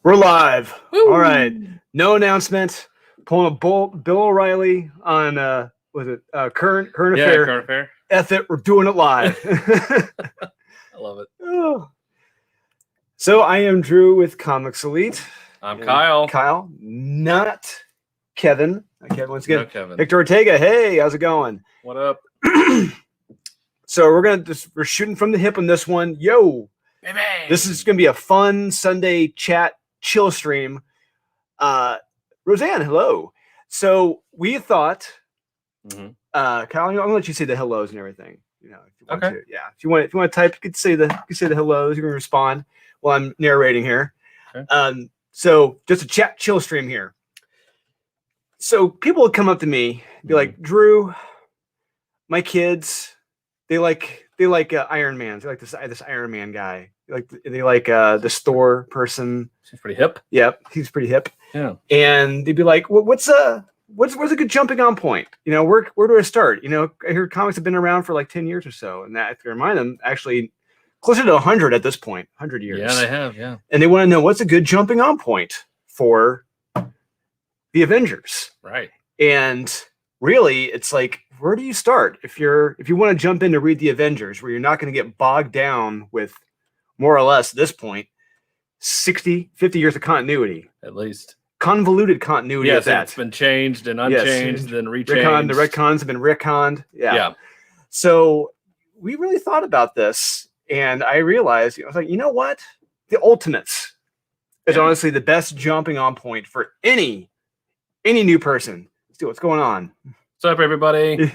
We're live. Woo! All right. No announcement. Pulling a Bill O'Reilly on current affair. Current affair. F it, we're doing it live. I love it. Oh. So I am Drew with Comics Elite. I'm Kyle. Kyle, not Kevin. Kevin once again. No Kevin. Victor Ortega. Hey, how's it going? What up? So we're shooting from the hip on this one. Yo, Baby. this is gonna be a fun Sunday chat chill stream. Roseanne, hello. So we thought, Kyle, I'm gonna let you say the hellos and everything. You know, if you want to. Yeah. If you want to type, you could say the hellos. You can respond while I'm narrating here. Okay. So just a chat chill stream here. So people would come up to me, be like, Drew, my kids, they like Iron Man. They like this Iron Man guy. They like this Thor person. He's pretty hip. Yep, he's pretty hip. Yeah. And they'd be like, well, what's a good jumping on point? You know, where do I start? You know, I hear comics have been around for like 10 years or so, and that, if you remind them, actually closer to 100 at this point, 100 years. Yeah, they have. Yeah. And they want to know what's a good jumping on point for the Avengers. Right. And really, it's like, where do you start if you want to jump in to read the Avengers, where you're not going to get bogged down with more or less at this point 50 years of continuity, at least convoluted continuity. Yes, it's been changed and unchanged, then rechanged. The retcons have been retconned. Yeah. So we really thought about this, and I realized, I was like, you know what? The Ultimates is honestly the best jumping on point for any new person. Let's see what's going on. What's up, everybody?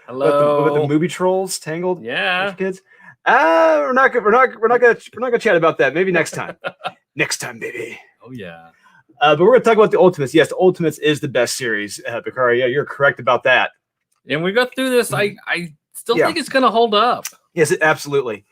Hello. With the movie trolls tangled. Yeah. Kids. We're not gonna chat about that. Maybe next time. Next time, baby. Oh yeah. But we're gonna talk about the Ultimates. Yes, the Ultimates is the best series. Bakari, yeah, you're correct about that. And we got through this. I still think it's gonna hold up. Yes, absolutely.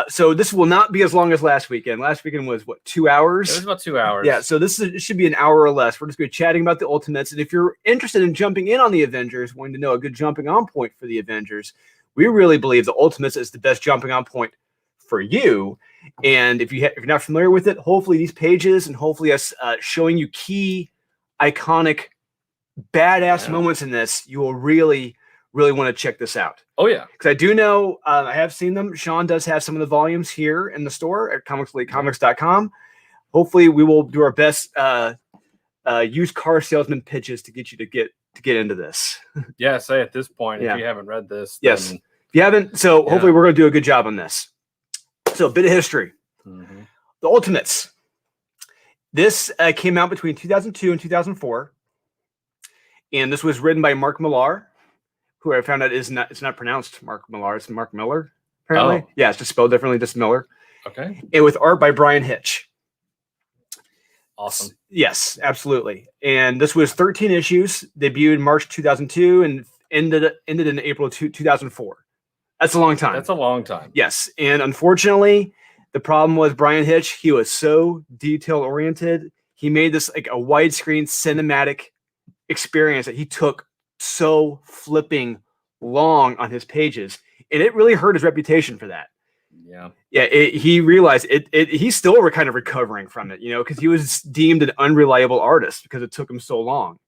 So this will not be as long as last weekend. Last weekend was what, 2 hours? It was about 2 hours. Yeah, so it should be an hour or less. We're just going to be chatting about the Ultimates. And if you're interested in jumping in on the Avengers, wanting to know a good jumping on point for the Avengers, we really believe the Ultimates is the best jumping on point for you. And if you're not familiar with it, hopefully these pages and hopefully us showing you key, iconic, badass moments in this, you will really want to check this out. Oh yeah, because I do know I have seen them. Sean does have some of the volumes here in the store at comics.com. Hopefully we will do our best used car salesman pitches to get you to get into this. Yeah, say at this point, if you haven't read this, yes, if you haven't, so hopefully we're going to do a good job on this. So a bit of history. The Ultimates. This came out between 2002 and 2004, and this was written by Mark Millar, who I found out it's not pronounced Mark Millar, it's Mark Miller, apparently. Oh. Yeah, it's just spelled differently, just Miller. Okay. And with art by Brian Hitch. Awesome. Yes, absolutely. And this was 13 issues, debuted in March 2002 and ended in April 2004. That's a long time. That's a long time. Yes. And unfortunately, the problem was Brian Hitch, he was so detail oriented. He made this like a widescreen cinematic experience that he took so flipping long on his pages, and it really hurt his reputation for that. He realized he's still kind of recovering from it, because he was deemed an unreliable artist because it took him so long.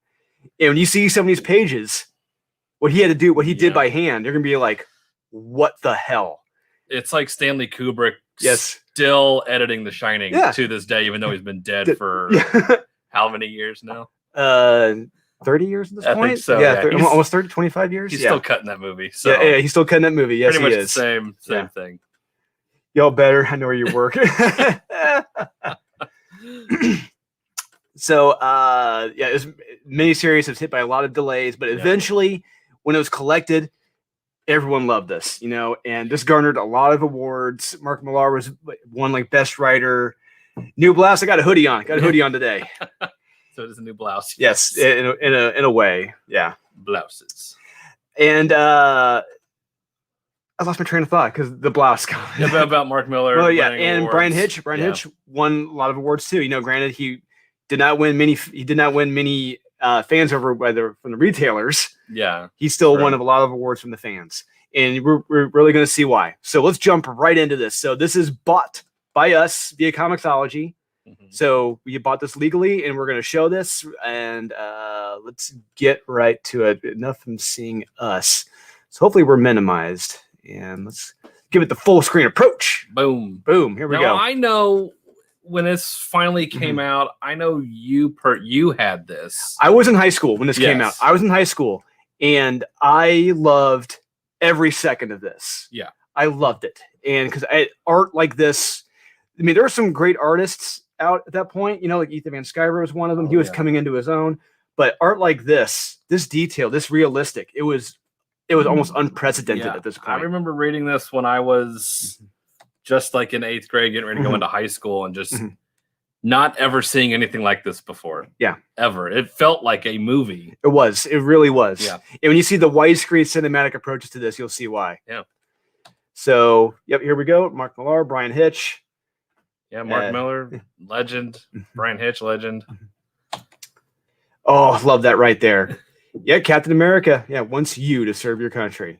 And when you see some of these pages, what he had to do, what he did by hand, you're gonna be like, what the hell? It's like Stanley Kubrick still editing The Shining to this day, even though he's been dead for how many years now? 30 years at this point? I think so. Yeah, almost 30, 25 years. He's still cutting that movie. So yeah, he's still cutting that movie. Yes, pretty much he is. the same thing. Y'all better. I know where you work. So, this miniseries was hit by a lot of delays, but eventually, when it was collected, everyone loved this, and this garnered a lot of awards. Mark Millar won like best writer. New blouse. I got a hoodie on. Today. So it is a new blouse. Yes, in a way, yeah. Blouses. And I lost my train of thought because the blouse about Mark Miller. Well, yeah, and awards. Brian Hitch. Hitch won a lot of awards too. Granted, he did not win many. He did not win many fans over from the retailers. Yeah, he still won a lot of awards from the fans, and we're really going to see why. So let's jump right into this. So this is bought by us via Comixology. So we bought this legally, and we're going to show this. And let's get right to it. Enough from seeing us. So hopefully we're minimized. And let's give it the full screen approach. Boom. Boom. Here we go. I know when this finally came out, I know you had this. I was in high school when this came out. I was in high school, and I loved every second of this. Yeah. I loved it. And because art like this, I mean, there were some great artists out at that point, like Ethan Van Sciver was one of them. He was coming into his own, but art like this detail, this realistic, it was almost unprecedented at this point. I remember reading this when I was just like in 8th grade, getting ready to go into high school, and just not ever seeing anything like this before. Yeah. Ever. It felt like a movie. It was. It really was. Yeah. And when you see the widescreen cinematic approaches to this, you'll see why. Yeah. So, here we go. Mark Millar, Brian Hitch. Yeah, Mark Miller, legend. Brian Hitch, legend. Oh, love that right there. Yeah, Captain America. Yeah, wants you to serve your country.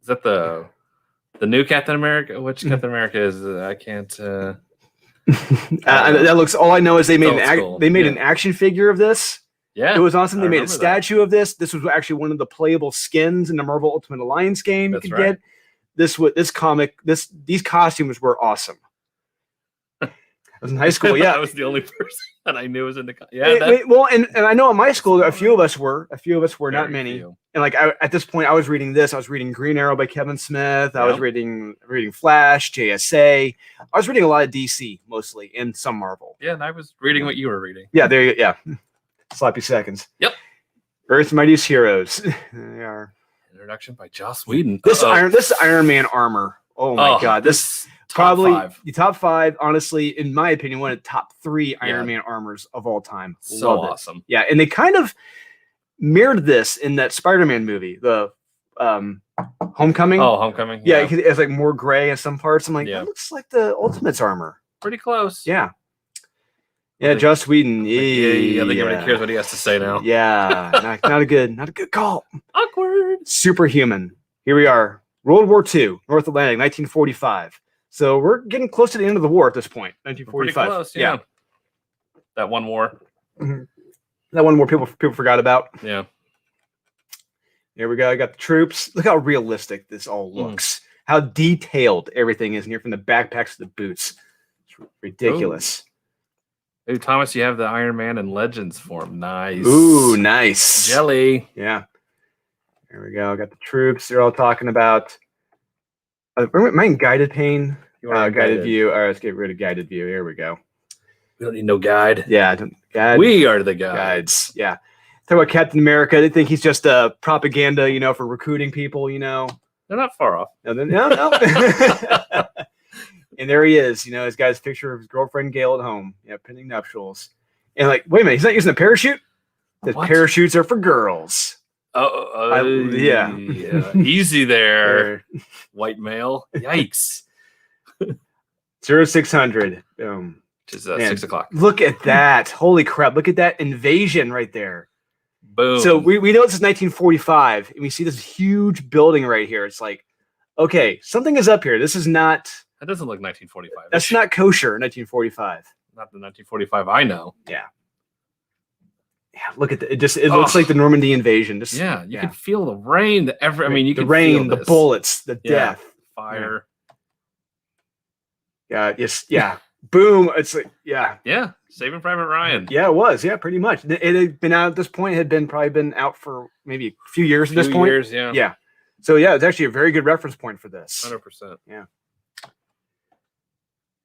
Is that the new Captain America? Which Captain America is? I can't. That looks. All I know is they made an action figure of this. Yeah, it was awesome. They made a statue of this. This was actually one of the playable skins in the Marvel Ultimate Alliance game. You could get this these costumes were awesome. I was in high school. Yeah, I was the only person that I knew was in the. And I know in my school a few of us were. Not many. Few. And like at this point, I was reading this. I was reading Green Arrow by Kevin Smith. I was reading Flash, JSA. I was reading a lot of DC mostly, and some Marvel. Yeah, and I was reading what you were reading. Yeah, there you go. Yeah, sloppy seconds. Yep. Earth's Mightiest Heroes. They are. Introduction by Joss Whedon. This Iron Man armor. Oh my God! This probably the top 5. Honestly, in my opinion, one of the top 3 Iron Man armors of all time. So awesome. Yeah, and they kind of mirrored this in that Spider-Man movie, the Homecoming. Oh, Homecoming. Yeah, it's like more gray in some parts. I'm like, that looks like the Ultimate's armor. Pretty close. Yeah. Yeah, Joss Whedon. Yeah, I think everybody cares what he has to say now. Yeah, not a good call. Awkward. Superhuman. Here we are. World War II, North Atlantic, 1945. So we're getting close to the end of the war at this point. 1945. Pretty close, yeah. That one war. That one war people forgot about. Yeah. There we go. I got the troops. Look how realistic this all looks. How detailed everything is in here, from the backpacks to the boots. It's ridiculous. Ooh, Thomas, you have the Iron Man and Legends form. Nice. Ooh, nice. Jelly. Yeah. There we go. I got the troops. They're all talking about. Am I in guided pane? Guided view. All right, let's get rid of guided view. Here we go. We don't need no guide. Yeah. Guide. We are the guides. Yeah. Talk about Captain America. They think he's just a propaganda, for recruiting people, They're not far off. No. And there he is. He's got his picture of his girlfriend Gail at home. Yeah, pending nuptials. And like, wait a minute, he's not using a parachute? The parachutes are for girls. Yeah. Easy there, white male. Yikes. 0600. Which is 6 o'clock. Look at that. Holy crap. Look at that invasion right there. Boom. So we know this is 1945, and we see this huge building right here. It's like, okay, something is up here. This is not. That doesn't look 1945. That's not kosher, 1945. Not the 1945 I know. Yeah. Yeah, look at it. It looks like the Normandy invasion. You can feel the rain. The rain, the bullets, the death, fire. Yeah. Yeah. Boom. It's like, yeah. Saving Private Ryan. Yeah, it was. Yeah, pretty much. It had been out at this point. Had probably been out for maybe a few years at this point. Yeah. So yeah, it's actually a very good reference point for this. 100%. Yeah.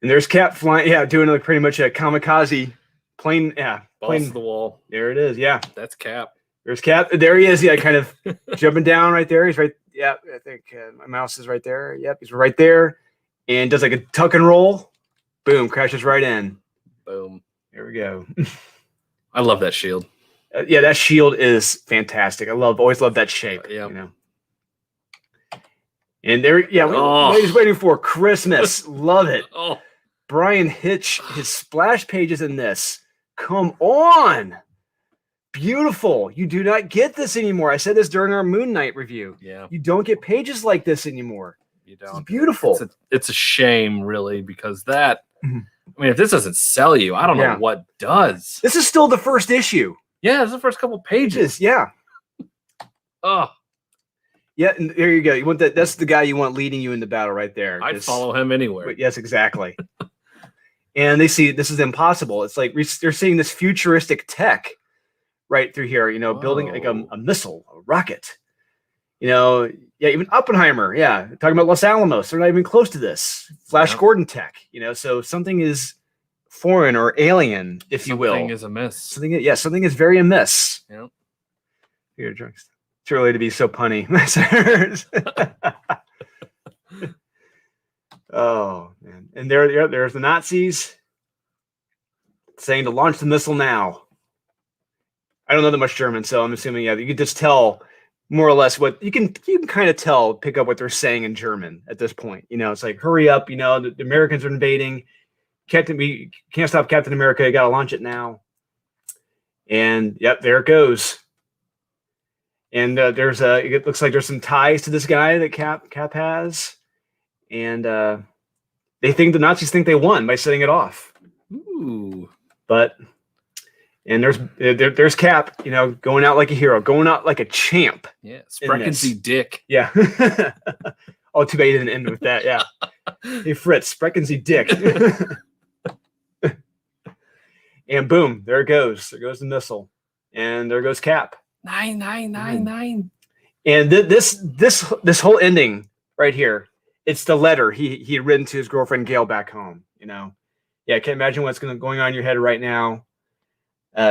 And there's Cap flying. Yeah, doing like pretty much a kamikaze plane. Yeah. Balls to the wall. There it is. Yeah. That's Cap. There's Cap. There he is. Yeah, kind of jumping down right there. He's right. Yeah, I think my mouse is right there. Yep, he's right there. And does like a tuck and roll. Boom, crashes right in. Boom. There we go. I love that shield. Yeah, that shield is fantastic. Always love that shape. And there, he's waiting for Christmas. Love it. Brian Hitch, his splash pages in this. Come on. Beautiful. You do not get this anymore. I said this during our Moon Knight review. Yeah. You don't get pages like this anymore. You don't. It's beautiful. It's a shame, really, because that I mean, if this doesn't sell you, I don't know what does. This is still the first issue. Yeah, it's the first couple pages. Yeah. Oh. Yeah, and there you go. You want that? That's the guy you want leading you in the battle right there. I'd follow him anywhere. Yes, exactly. And they see this is impossible. It's like they're seeing this futuristic tech right through here, building like a missile, a rocket. Even Oppenheimer, talking about Los Alamos. They're not even close to this. Flash Gordon tech, so something is foreign or alien, if you will. Something is amiss. Something is very amiss. Yep. Here, drinks. It's early to be so punny. Oh man! And there's the Nazis saying to launch the missile now. I don't know that much German, so I'm assuming you could just tell more or less what you can kind of pick up what they're saying in German at this point. It's like hurry up. The Americans are invading. We can't stop Captain America. You got to launch it now. And there it goes. And it looks like there's some ties to this guy that Cap has. And the Nazis think they won by setting it off. Ooh. And there's Cap, going out like a hero, going out like a champ. Yeah, Spreckensy Dick. Yeah. Oh, too bad he didn't end with that. Yeah. Hey, Fritz, Spreckensy Dick. And boom, there it goes. There goes the missile. And there goes Cap. 99999. And this whole ending right here, it's the letter he had written to his girlfriend Gail back home. I can't imagine what's going on in your head right now.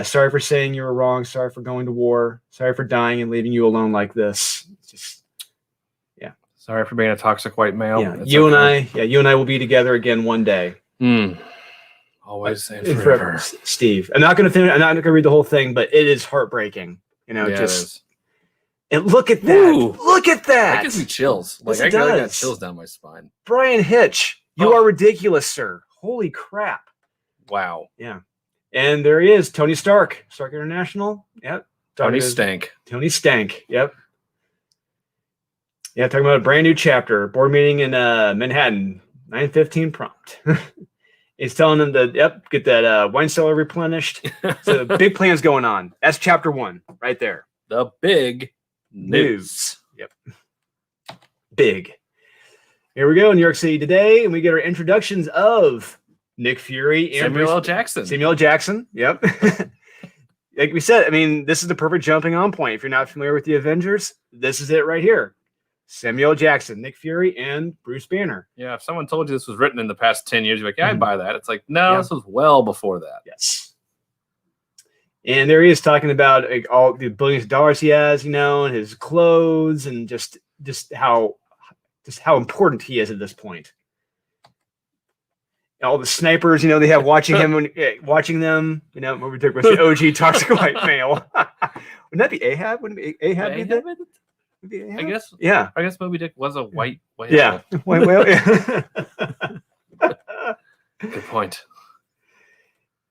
Sorry for saying you were wrong. Sorry for going to war. Sorry for dying and leaving you alone like this. It's just, sorry for being a toxic white male. Yeah, you and I will be together again one day. Always and forever. Steve. I'm not going to read the whole thing, but it is heartbreaking. It is. And look at that. Ooh, look at that. That gives me chills. Like I got chills down my spine. Brian Hitch, you are ridiculous, sir. Holy crap. Wow. Yeah. And there he is, Tony Stark International. Yep. Tony Stank. Yep. Yeah, talking about a brand new chapter. Board meeting in Manhattan, 9:15 prompt. He's telling them to get that wine cellar replenished. So big plans going on. That's chapter 1 right there. The big news. Yep. Big. Here we go, New York City today, and we get our introductions of Nick Fury and Samuel L. Jackson. Samuel L. Jackson. Yep. Like we said, I mean, this is the perfect jumping on point. If you're not familiar with the Avengers, this is it right here. Samuel L. Jackson, Nick Fury, and Bruce Banner. Yeah, if someone told you this was written in the past 10 years, you're like, I'd buy that. It's like, no, this was well before that. Yes. And there he is talking about all the billions of dollars he has, and his clothes, and just how important he is at this point. All the snipers, they have watching him, watching them. What we took was the OG toxic white male. Wouldn't that be Ahab? Wouldn't it be Ahab? I guess. Yeah. I guess Moby Dick was a white whale. Yeah. White whale. Yeah. Good point.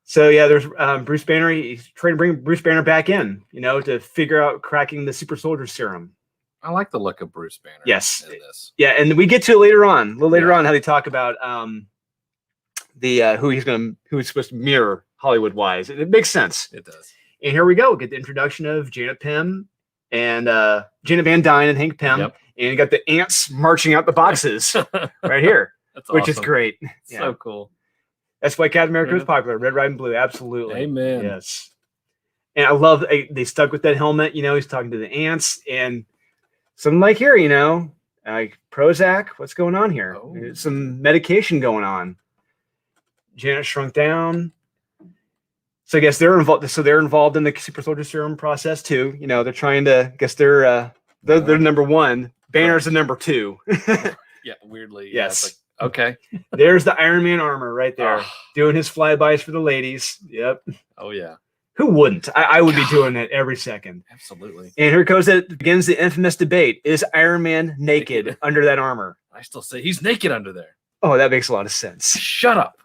So there's Bruce Banner. He's trying to bring Bruce Banner back in, to figure out cracking the super soldier serum. I like the look of Bruce Banner. Yes. In this. Yeah, and we get to it later on. A little later on, how they talk about who he's supposed to mirror Hollywood wise. It makes sense. It does. And here we go. Get the introduction of Janet Pym and Janet Van Dyne and Hank Pym. Yep. And you got the ants marching out the boxes right here. That's awesome. Which is great. So cool. That's why Captain America was popular. Red, white, and blue. Absolutely. Amen. Yes. And I love they stuck with that helmet. He's talking to the ants and something like here, like Prozac. What's going on here? Oh. There's some medication going on. Janet shrunk down. So I guess they're involved. So they're involved in the super soldier serum process too. They're trying to. I guess they're number one. Banner's the number 2. Yeah, weirdly. Yes. Yeah, okay. There's the Iron Man armor right there, doing his flybys for the ladies. Yep. Oh yeah. Who wouldn't? I would be doing it every second. Absolutely. And here goes begins the infamous debate: is Iron Man naked under that armor? I still say he's naked under there. Oh, that makes a lot of sense. Shut up.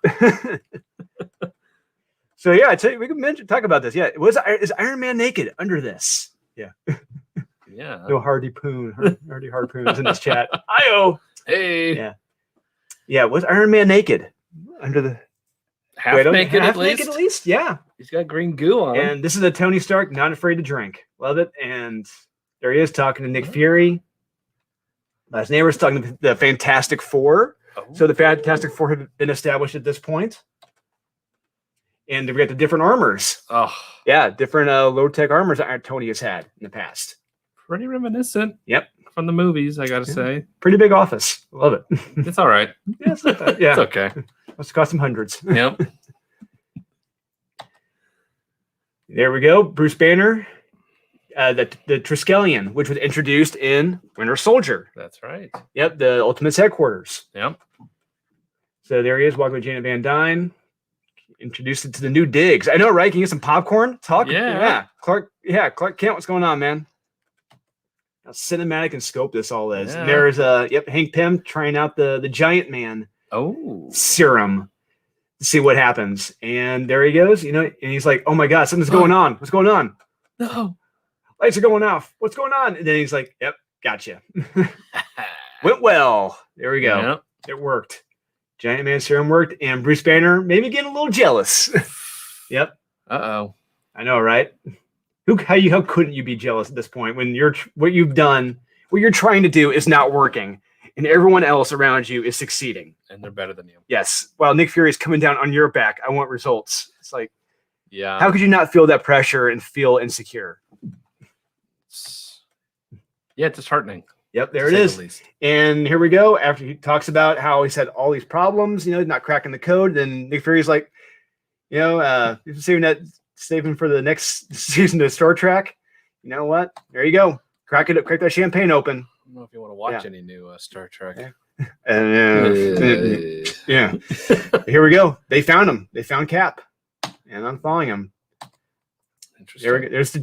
So yeah, I tell you, we can talk about this. Yeah, is Iron Man naked under this? Yeah. Yeah. No hardy harpoons in this chat. Io. Hey. Yeah. Yeah. Was Iron Man naked under the? half naked at least. Yeah. He's got green goo on him. And this is a Tony Stark, not afraid to drink. Love it. And there he is talking to Nick Fury. His neighbor's talking to the Fantastic Four. Oh. So the Fantastic Four have been established at this point. And we got the different armors. Oh. Yeah, different low-tech armors that Tony has had in the past. Pretty reminiscent. Yep. From the movies, I gotta say. Pretty big office. Love it. It's all right. Yeah, it's not bad. Yeah. It's okay. Must cost him hundreds. Yep. There we go. Bruce Banner, the Triskelion, which was introduced in Winter Soldier. That's right. Yep, the Ultimates headquarters. Yep. So there he is, walking with Janet Van Dyne. Introduced it to the new digs. I know, right? Can you get some popcorn? Talk? Yeah. Clark Kent, what's going on, man? How cinematic and scope this all is. Yeah. There's Hank Pym trying out the Giant Man serum to see what happens. And there he goes, and he's like, oh my God, something's going on. What's going on? No. Lights are going off. What's going on? And then he's like, yep, gotcha. Went well. There we go. Yep. It worked. Giant Man serum worked, and Bruce Banner maybe getting a little jealous. Yep. Uh-oh. I know, right? How couldn't you be jealous at this point when what you've done, what you're trying to do is not working, and everyone else around you is succeeding, and they're better than you. Yes. While Nick Fury is coming down on your back, I want results. It's like, yeah. How could you not feel that pressure and feel insecure? Yeah, it's disheartening. Yep, there it is. And here we go. After he talks about how he's had all these problems, not cracking the code, then Nick Fury's like, he's saving for the next season of Star Trek. You know what? There you go. Crack that champagne open. I don't know if you want to watch any new Star Trek. Yeah. Here we go. They found him. They found Cap, and I'm following him. Interesting. There we go. There's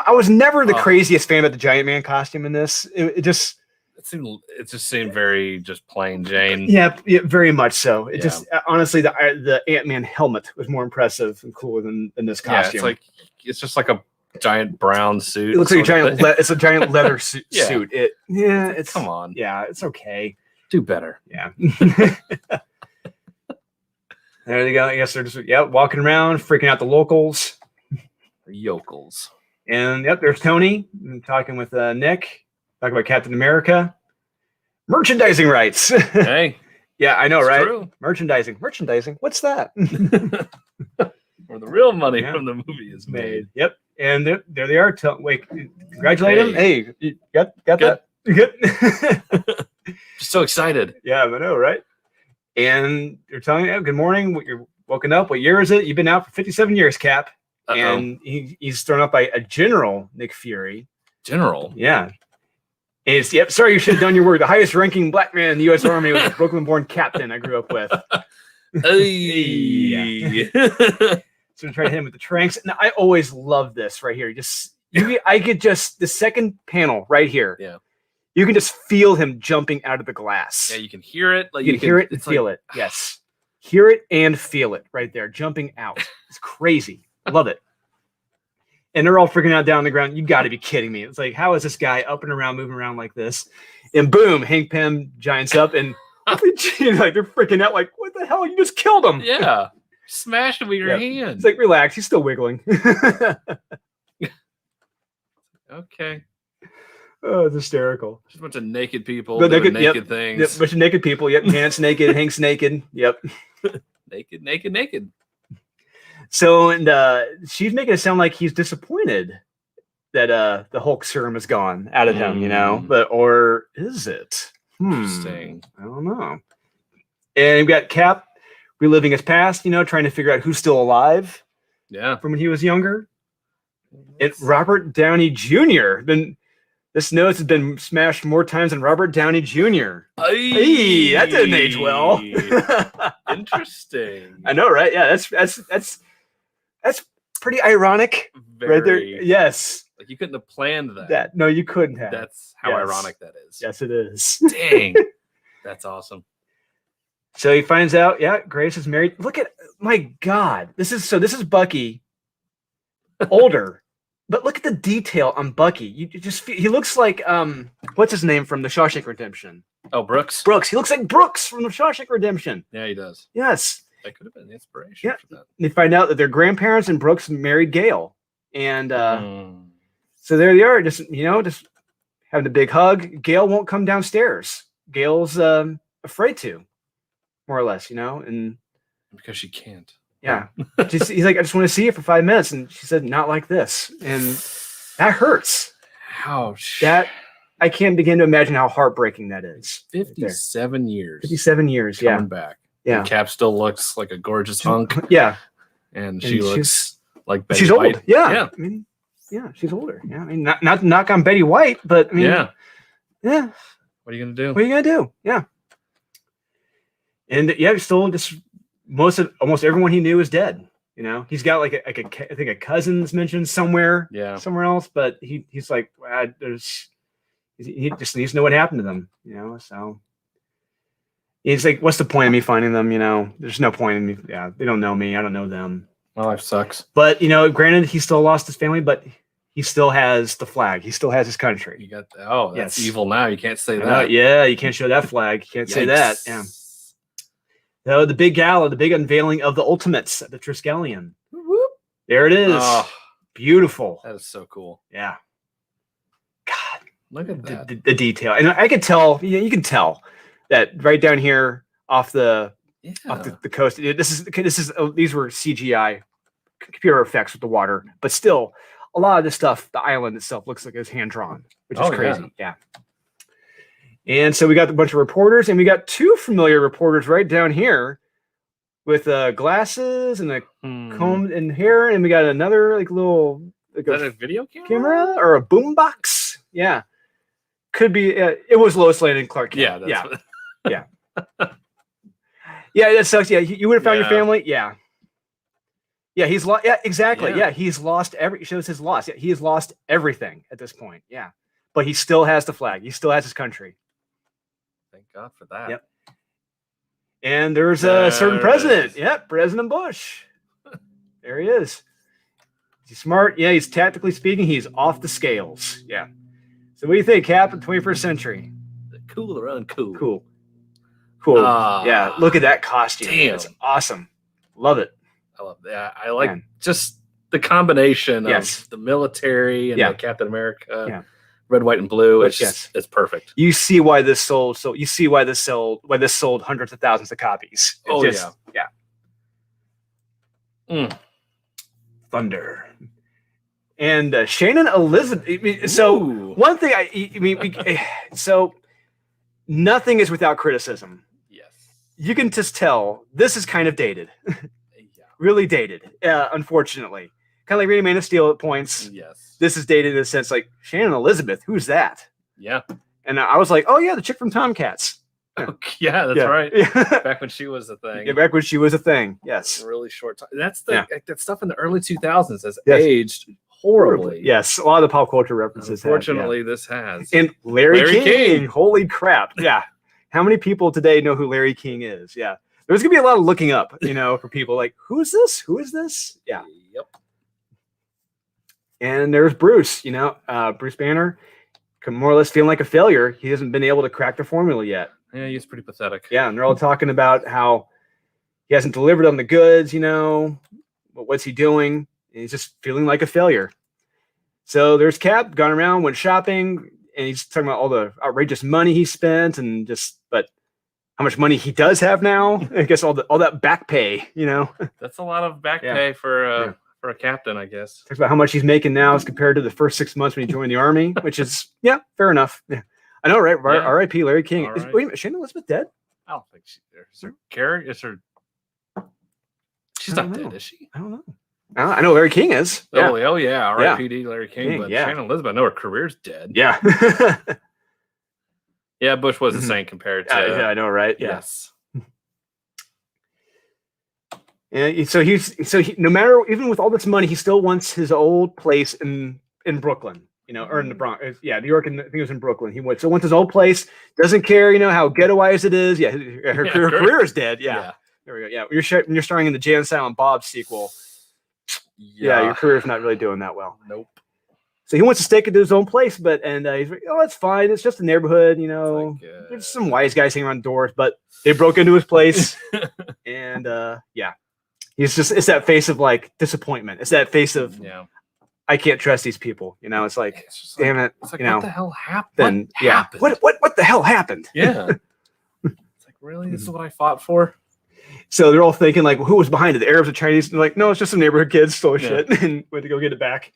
I was never the craziest fan about the Giant Man costume in this. It just seemed very just plain Jane. Yeah, very much so. It just honestly the Ant-Man helmet was more impressive and cooler than this costume. Yeah, it's just like a giant brown suit. It looks like a giant. It's a giant leather suit. It's come on. Yeah, it's okay. Do better. Yeah. There you go. I guess they're just walking around, freaking out the locals. Yokels. And there's Tony talking with Nick, talking about Captain America. Merchandising rights. Hey. Yeah, I know, right? True. Merchandising. What's that? Where the real money from the movie is made. Yep. And there they are. Wait, congratulate him. Hey, you got that? Good. Just so excited. Yeah, I know, right? And they're telling you, good morning. You're woken up. What year is it? You've been out for 57 years, Cap. Uh-oh. And he's thrown up by a General Nick Fury. General? Yeah. And sorry, you should have done your work. The highest ranking black man in the U.S. Army was a Brooklyn-born captain I grew up with. Hey. So I'm trying to hit him with the tranks. And I always love this right here. I could just, the second panel right here. Yeah. You can just feel him jumping out of the glass. Yeah, you can hear it. You can hear it and feel it. Yes. Hear it and feel it right there, jumping out. It's crazy. I love it. And they're all freaking out down on the ground. You got to be kidding me. It's like, how is this guy up and around, moving around like this? And boom, Hank Pym giants up and they're freaking out like, what the hell? You just killed him. Yeah. Smashed him with your hand. It's like, relax. He's still wiggling. Okay. Oh, it's hysterical. Just a bunch of naked people doing naked things. Yep, bunch of naked people. Yep, Janet's naked, Hank's naked. Yep. Naked. So, and she's making it sound like he's disappointed that the Hulk serum is gone out of him, or is it? Interesting. I don't know. And we've got Cap reliving his past, trying to figure out who's still alive. Yeah. From when he was younger. It's Robert Downey Jr. This nose has been smashed more times than Robert Downey Jr. Hey, that didn't age well. Interesting. I know, right? Yeah, that's pretty ironic. Right there. Yes. Like you couldn't have planned that. No, you couldn't have. That's how ironic that is. Yes, it is. Dang. That's awesome. So he finds out, Grace is married. Look at, my God. This is Bucky older. But look at the detail on Bucky. You just feel, he looks like what's his name from the Shawshank Redemption? Oh, Brooks. He looks like Brooks from the Shawshank Redemption. Yeah, he does. Yes. That could have been the inspiration for that. They find out that their grandparents and Brooks married Gail. And so there they are, just having a big hug. Gail won't come downstairs. Gail's afraid to, more or less, and because she can't. Yeah. He's like, I just want to see you for 5 minutes. And she said, not like this. And that hurts. Ouch. That I can't begin to imagine how heartbreaking that is. 57 years. 57 years. Coming back. Yeah. And Cap still looks like a gorgeous hunk. Yeah. And she looks like Betty she's White. old. Yeah. I mean, she's older. Yeah. I mean, not to knock on Betty White, but I mean, yeah. What are you going to do? What are you going to do? Yeah. And still just almost everyone he knew is dead. He's got I think a cousin's mentioned somewhere else, but he's like, he just needs to know what happened to them, so he's like, what's the point of me finding them? There's no point in me. Yeah. They don't know me. I don't know them. My life sucks. But, granted, he still lost his family, but he still has the flag. He still has his country. You got that's evil now. You can't say that. Yeah. You can't show that flag. You can't say that. Yeah. So the big gala, the big unveiling of the Ultimates at the Triskelion. Whoop. There it is. Oh, beautiful. That is so cool. Yeah. God, look at that. The detail, and I could tell. You can tell that right down here off the coast. These were CGI computer effects with the water, but still, a lot of this stuff, the island itself looks like it's hand drawn, which is crazy. Yeah. And so we got a bunch of reporters, and we got two familiar reporters right down here with glasses and a comb and hair, and we got another little is that a video camera or a boombox. Yeah, could be. It was Lois Lane and Clark Kent. Yeah. Yeah, that sucks. Yeah, you would have found your family. Yeah. Yeah, he's lost. Yeah, exactly. Yeah, he's lost shows his loss. Yeah, he has lost everything at this point. Yeah, but he still has the flag. He still has his country. Thank God for that. Yep. And there's a certain president. Yep, President Bush. There he is. He's smart. Yeah, he's tactically speaking, he's off the scales. Yeah. So what do you think, Cap, in the 21st century? Cool or uncool? Cool. Yeah, look at that costume. Damn. It's awesome. Love it. I love that. I like just the combination of the military and the Captain America. Yeah. Red, white, and blue. It's it's perfect. You see why this sold. So you see why this sold hundreds of thousands of copies. Thunder. And Shannon Elizabeth. So one thing so nothing is without criticism. Yes. You can just tell this is kind of dated. Really dated. Unfortunately. Kind of like reading Man of Steel at points. Yes. This is dated in a sense like Shannon Elizabeth. Who's that? Yeah. And I was like, oh, yeah, the chick from Tomcats. Yeah, that's right. Back when she was a thing. Yeah, back when she was a thing. Yes. Really short time. That's that stuff in the early 2000s has aged horribly. Yes. A lot of the pop culture references. Unfortunately, this has. And Larry King. Holy crap. Yeah. How many people today know who Larry King is? Yeah. There's going to be a lot of looking up, for people like, who's this? Who is this? Yeah. Yep. And there's Bruce, Bruce Banner, more or less feeling like a failure. He hasn't been able to crack the formula yet. Yeah, he's pretty pathetic. Yeah, and they're all talking about how he hasn't delivered on the goods, what's he doing? And he's just feeling like a failure. So there's Cap, gone around, went shopping, and he's talking about all the outrageous money he spent but how much money he does have now. I guess all that back pay, That's a lot of back pay for a captain, I guess. Talks about how much he's making now as compared to the first 6 months when he joined the army, which is, fair enough. Yeah. I know, right? Yeah. R.I.P. Larry King. Wait a minute, Shannon Elizabeth dead? I don't think she's there. Is her Carrie? She's not dead, is she? I don't know. I know Larry King is. Yeah. Oh, yeah. R.I.P.D. Larry King. But Shannon Elizabeth, I know her career's dead. Yeah. Yeah, Bush was the same compared to. Yeah, I know, right? Yes. And so no matter, even with all this money, he still wants his old place in Brooklyn, or in the Bronx. Yeah, New York, and I think it was in Brooklyn. He wants his old place. Doesn't care, how ghettoized it is. Yeah, her career is dead. Yeah. There we go. Yeah, you're starring in the Jay and Silent Bob sequel. Yeah, your career's not really doing that well. Nope. So he wants to stake it to his own place, he's like, oh, it's fine. It's just a neighborhood, There's some wise guys hanging around doors, but they broke into his place, and it's that face of like disappointment. It's that face of I can't trust these people. It's like, damn it. It's like, what the hell happened? What the hell happened? Yeah. It's like, really? This is what I fought for? So they're all thinking like, who was behind it? The Arabs or Chinese? And they're like, no, it's just some neighborhood kids stole shit and went to go get it back.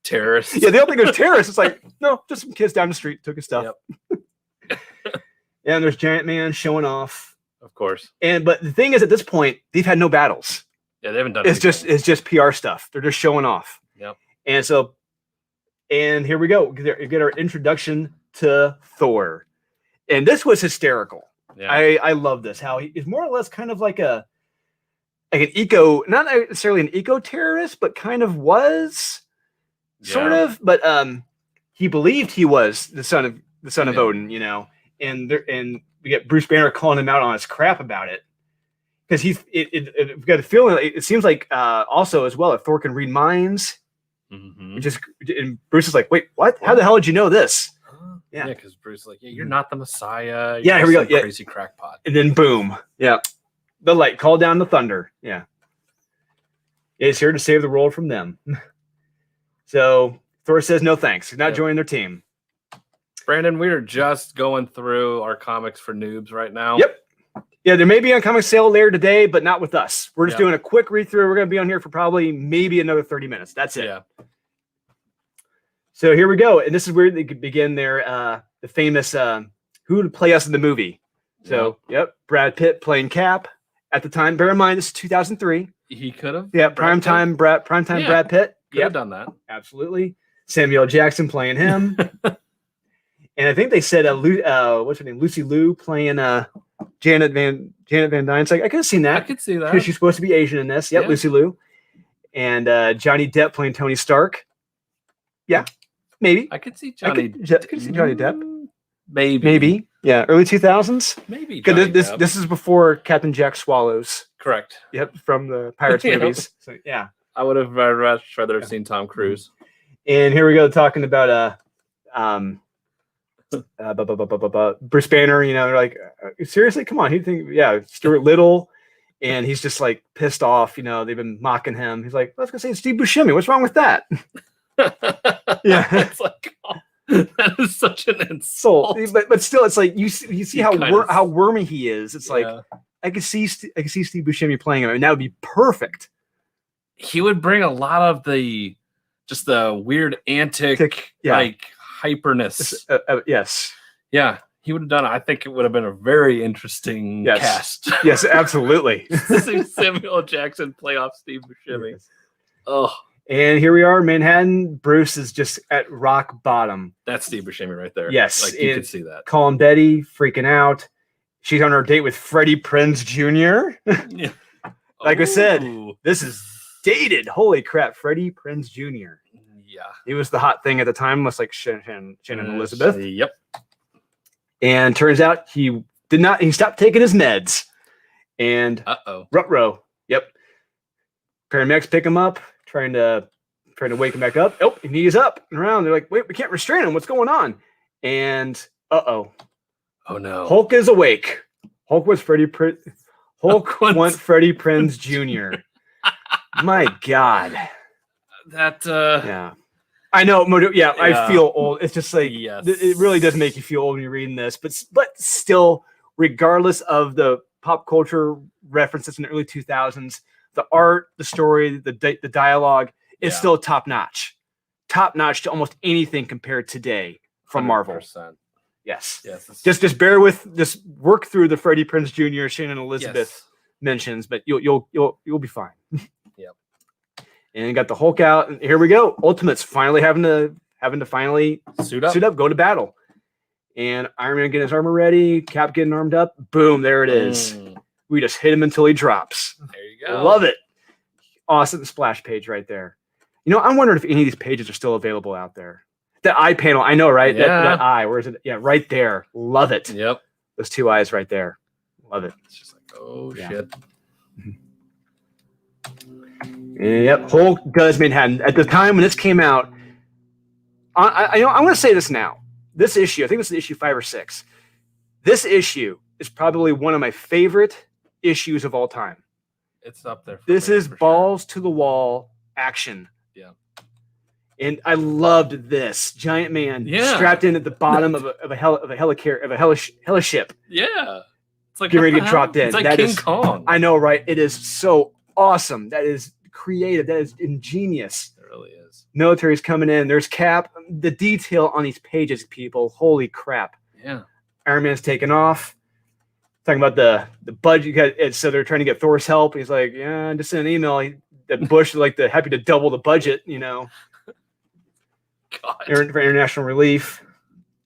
Terrorists. Yeah, they all think there's terrorists. It's like, no, just some kids down the street took his stuff. Yep. And there's Giant Man showing off. Of course. But the thing is, at this point, they've had no battles. Yeah, they haven't done it's just PR stuff. They're just showing off. Yep. And here we go. We get our introduction to Thor. And this was hysterical. Yeah. I love this. How he's more or less kind of like an eco, not necessarily an eco-terrorist, but kind of was sort of. But he believed he was the son of Odin, and we get Bruce Banner calling him out on his crap about it. Because we've got a feeling. It seems like also as well, if Thor can read minds, and Bruce is like, "Wait, what? How the hell did you know this?" Yeah, because Bruce is like, "Yeah, you're not the Messiah. You're here we go. Yeah, crazy crackpot." And then boom, the light called down the thunder. Yeah, it's here to save the world from them. So Thor says, "No thanks. He's not joining their team." Brandon, we are just going through our comics for noobs right now. Yep. Yeah, there may be on comic sale later today, but not with us. We're just doing a quick read through. We're going to be on here for probably maybe another 30 minutes. That's it. Yeah. So here we go. And this is where they could begin their the famous who would play us in the movie. So, Brad Pitt playing Cap at the time. Bear in mind, this is 2003. He could have. Yeah, primetime Brad Pitt. Could have done that. Absolutely. Samuel Jackson playing him. And I think they said what's her name? Lucy Liu playing Janet Van Dyne. It's like I could have seen that. I could see that because she's supposed to be Asian in this. Yep, Lucy Liu, and Johnny Depp playing Tony Stark. Yeah, maybe I could see Johnny. Could see Johnny Depp. Maybe. Yeah, early 2000s. Maybe. This is before Captain Jack Swallows. Correct. Yep, from the Pirates movies. So yeah, I would have rather seen Tom Cruise. And here we go talking about Bruce Banner, they're like, seriously, come on. He think, Stuart Little, and he's just like pissed off. They've been mocking him. He's like, let's go say Steve Buscemi. What's wrong with that? It's like, that is such an insult. But still, it's like you see how wormy he is. It's like I could see Steve Buscemi playing him, and that would be perfect. He would bring a lot of the weird antic like hyperness. Yes. Yeah, he would have done it. I think it would have been a very interesting cast. Yes, absolutely. Samuel Jackson play off Steve Buscemi. Yes. Oh. And here we are, Manhattan. Bruce is just at rock bottom. That's Steve Buscemi right there. Yes. Like you could see that. Calling Betty, freaking out. She's on her date with Freddie Prinze Jr. Yeah. Like I said, this is dated. Holy crap, Freddie Prinze Jr. Yeah, he was the hot thing at the time, almost like Shannon Elizabeth. Yep. And turns out he did not. He stopped taking his meds. And ruh-roh. Yep. Paramedics pick him up, trying to wake him back up. Oh, and he's up and around. They're like, wait, we can't restrain him. What's going on? And oh no, Hulk is awake. Hulk wants Freddie Prinze Jr. My God. That I know. I feel old. It's just like it really does make you feel old when you're reading this, but still, regardless of the pop culture references in the early 2000s, the art, the story, the dialogue is still top notch to almost anything compared today from 100%. Marvel. Yes. Just bear with this. Work through the Freddie Prinze Jr., Shannon Elizabeth mentions, but you'll be fine. Yep. And got the Hulk out, and here we go. Ultimates finally having to finally suit up, go to battle. And Iron Man getting his armor ready, Cap getting armed up. Boom, there it is. We just hit him until he drops. There you go. Love it. Awesome splash page right there. I'm wondering if any of these pages are still available out there. The eye panel, I know, right? Yeah. That eye, where is it? Yeah, right there. Love it. Yep. Those two eyes right there. Love it. It's just like, shit. Yep, Hulk does Manhattan. At the time when this came out, I'm going to say this now. This issue, I think this is issue 5 or 6. This issue is probably one of my favorite issues of all time. It's up there. This is balls to the wall action. Yeah. And I loved this giant man strapped in at the bottom of a heli-ship. Yeah. It's like getting ready to get dropped in. It's like King Kong. I know, right? It is so awesome. That is creative. That is ingenious. It really is. Military's coming in. There's Cap. The detail on these pages, people. Holy crap. Yeah. Iron Man's taking off. Talking about the budget. So they're trying to get Thor's help. He's like, yeah, just send an email. That Bush is like happy to double the budget, God. For international relief.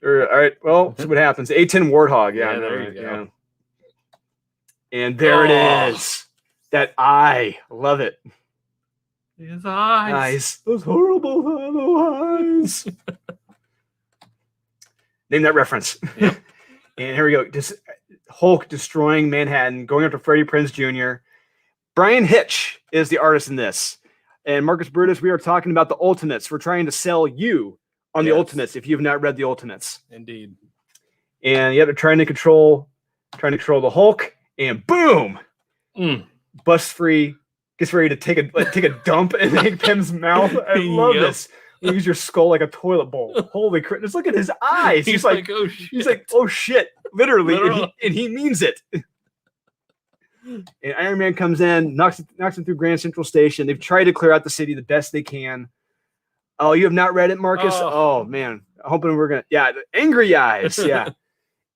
All right, well, see what happens. A-10 Warthog. Yeah, there you go. Yeah. And there it is. That eye. Love it. His eyes. Those horrible hollow eyes. Name that reference. Yep. And here we go. Hulk destroying Manhattan, going after Freddie Prinze Jr. Brian Hitch is the artist in this. And Marcus Brutus, we are talking about the Ultimates. We're trying to sell you on the Ultimates if you have not read the Ultimates. Indeed. And they're trying to control the Hulk, and boom! Busts free, gets ready to take a dump in Hank Pym's mouth. I love this. Use your skull like a toilet bowl. Holy crap! Just look at his eyes. He's like, oh shit. He's like, oh shit, literally, and he means it. And Iron Man comes in, knocks him through Grand Central Station. They've tried to clear out the city the best they can. Oh, you have not read it, Marcus? Oh man, I'm hoping we're gonna. Yeah, angry eyes. Yeah,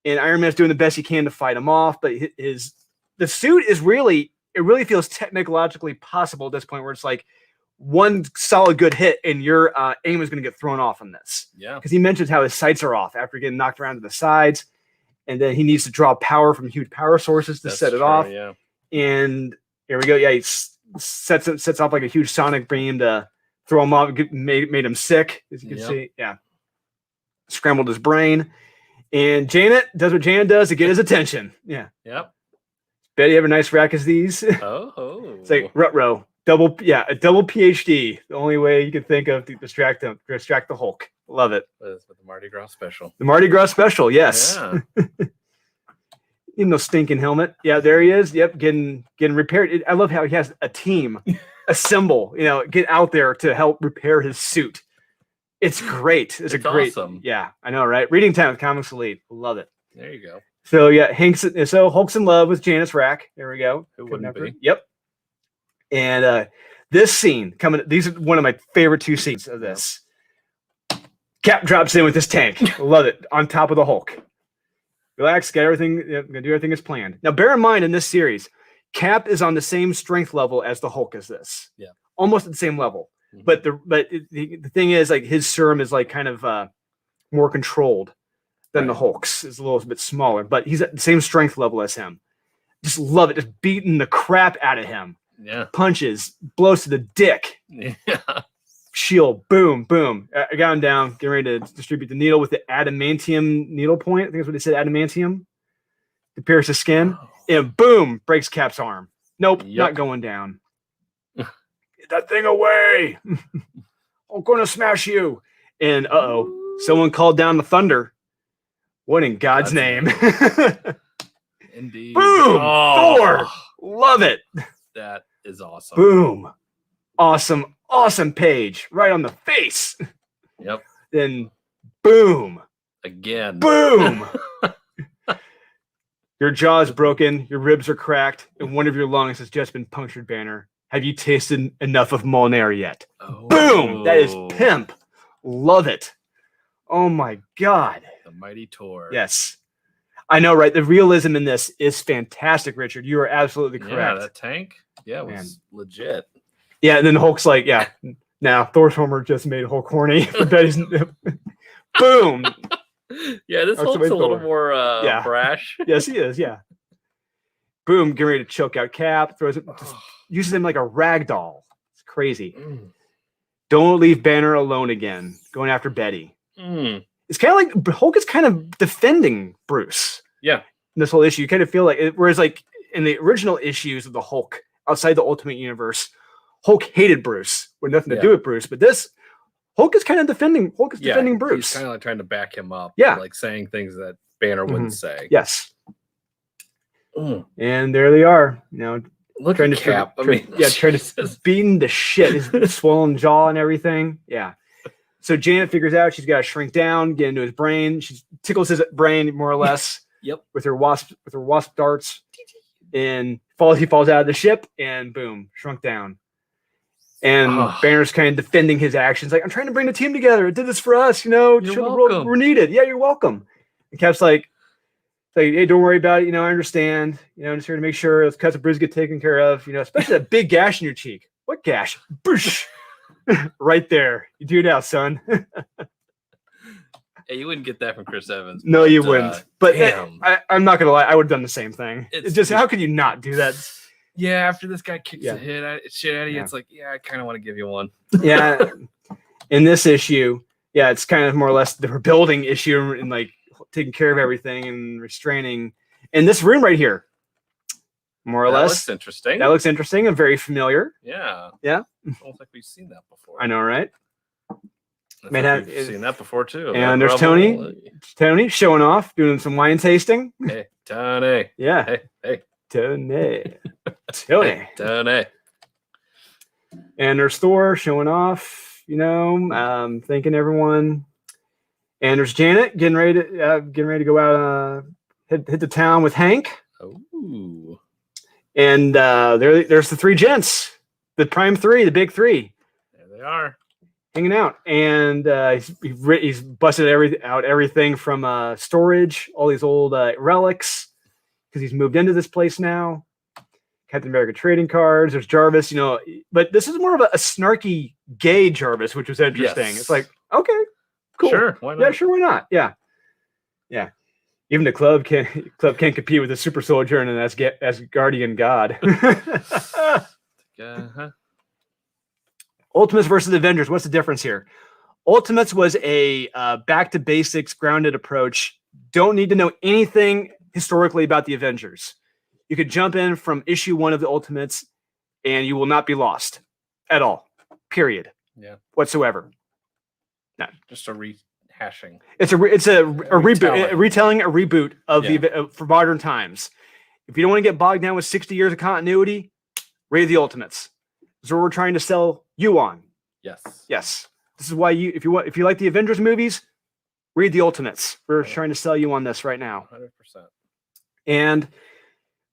and Iron Man's doing the best he can to fight him off, but the suit is really feels technologically possible at this point, where it's like one solid good hit and your aim is going to get thrown off on this. Yeah, because he mentions how his sights are off after getting knocked around to the sides. And then he needs to draw power from huge power sources to set it off. Yeah. And here we go. Yeah, he sets off like a huge sonic beam to throw him off. Made him sick, as you can see. Yeah. Scrambled his brain. And Janet does what Janet does to get his attention. Yeah. Yep. Betty have a nice rack as these. Oh. It's like Rutrow. A double PhD. The only way you can think of to distract the Hulk. Love it. With the Mardi Gras special. The Mardi Gras special, yes. Yeah. Even no stinking helmet. Yeah, there he is. Yep, getting repaired. I love how he has a team assemble. Get out there to help repair his suit. It's great. It's great. Awesome. Yeah, I know, right? Reading time with Comics Elite. Love it. There you go. So yeah, Hulk's in love with Janice Rack. There we go. Who wouldn't be? Yep. And this scene these are one of my favorite two scenes of this. Cap drops in with his tank. Love it. On top of the Hulk. Relax, get everything. Gonna do everything as planned. Now, bear in mind in this series, Cap is on the same strength level as the Hulk is this. Yeah. Almost at the same level. Mm-hmm. But the thing is, like, his serum is like kind of more controlled than the Hulk's. It's a little bit smaller, but he's at the same strength level as him. Just love it. Just beating the crap out of him. Yeah. Punches, blows to the dick. Yeah. Shield, boom, boom. I got him down, getting ready to distribute the needle with the adamantium needle point. I think that's what they said, adamantium. To pierce his skin. Oh. And boom, breaks Cap's arm. Nope, not going down. Get that thing away. I'm going to smash you. And someone called down the thunder. What in God's name? Indeed. Boom, Thor. Love it. That is awesome. Boom. Awesome page right on the face. Yep. Then boom. Again. Boom. Your jaw is broken, your ribs are cracked, and one of your lungs has just been punctured, Banner. Have you tasted enough of Molnair yet? Oh. Boom. That is pimp. Love it. Oh my God. The mighty Tor. Yes. I know, right? The realism in this is fantastic, Richard. You are absolutely correct. Yeah, that tank. Yeah, it was legit. Yeah, and then Hulk's like, yeah, now Thor's Homer just made Hulk horny. Boom. Yeah, this Hulk's a little more brash. Yes, he is, yeah. Boom, getting ready to choke out Cap, uses him like a rag doll. It's crazy. Don't leave Banner alone again, going after Betty. It's kind of like Hulk is kind of defending Bruce. Yeah. In this whole issue, you kind of feel like whereas like in the original issues of the Hulk outside the Ultimate Universe, Hulk hated Bruce, with nothing to do with Bruce. But this Hulk is kind of defending. Hulk is defending Bruce. He's kind of like trying to back him up. Yeah, like saying things that Banner wouldn't say. Yes. And there they are. Look at Cap. Trying to beating the shit. His swollen jaw and everything. Yeah. So Janet figures out she's got to shrink down, get into his brain. She tickles his brain more or less. With her wasp darts, and he falls out of the ship, and boom, shrunk down. And Banner's kind of defending his actions, like, I'm trying to bring the team together. It did this for us, You're welcome. The world we're needed. Yeah, you're welcome. And Cap's like, hey, don't worry about it. I understand. I'm just here to make sure those cuts and bruises get taken care of. Especially that big gash in your cheek. What gash? Boosh. Right there. You do now, son. Hey, you wouldn't get that from Chris Evans. No, you wouldn't. But I'm not gonna lie, I would have done the same thing. It's just how could you not do that? Yeah, after this guy kicks the shit out of you, it's like, I kind of want to give you one. Yeah. In this issue, it's kind of more or less the rebuilding issue and like taking care of everything and restraining. In this room right here, more or less. Looks interesting. That looks interesting and very familiar. Yeah. Yeah. Almost like we've seen that before. I know, right? We've seen that before too. And there's Tony showing off, doing some wine tasting. Hey, Tony. Yeah. Hey. Tony. Tony. And there's Thor showing off, thanking everyone. And there's Janet getting ready to go out, hit the town with Hank. Oh. And there's the three gents, the prime three, the big three. There they are. Hanging out, and he's busted everything from storage, all these old relics, because he's moved into this place now. Captain America trading cards. There's Jarvis, but this is more of a snarky gay Jarvis, which was interesting. Yes. It's like, okay, cool, sure, why not? Yeah, sure, why not? Yeah. Even the club can't compete with a super soldier and an Asgardian god. Ultimates versus Avengers. What's the difference here? Ultimates was a back to basics, grounded approach. Don't need to know anything historically about the Avengers. You could jump in from issue 1 of the Ultimates, and you will not be lost at all. Period. Yeah. Whatsoever. No. Just a rehashing. It's a reboot, a reboot of the for modern times. If you don't want to get bogged down with 60 years of continuity, read the Ultimates. That's what we're trying to sell you on. Yes. This is why if you like the Avengers movies, read the Ultimates. We're trying to sell you on this right now. 100%. And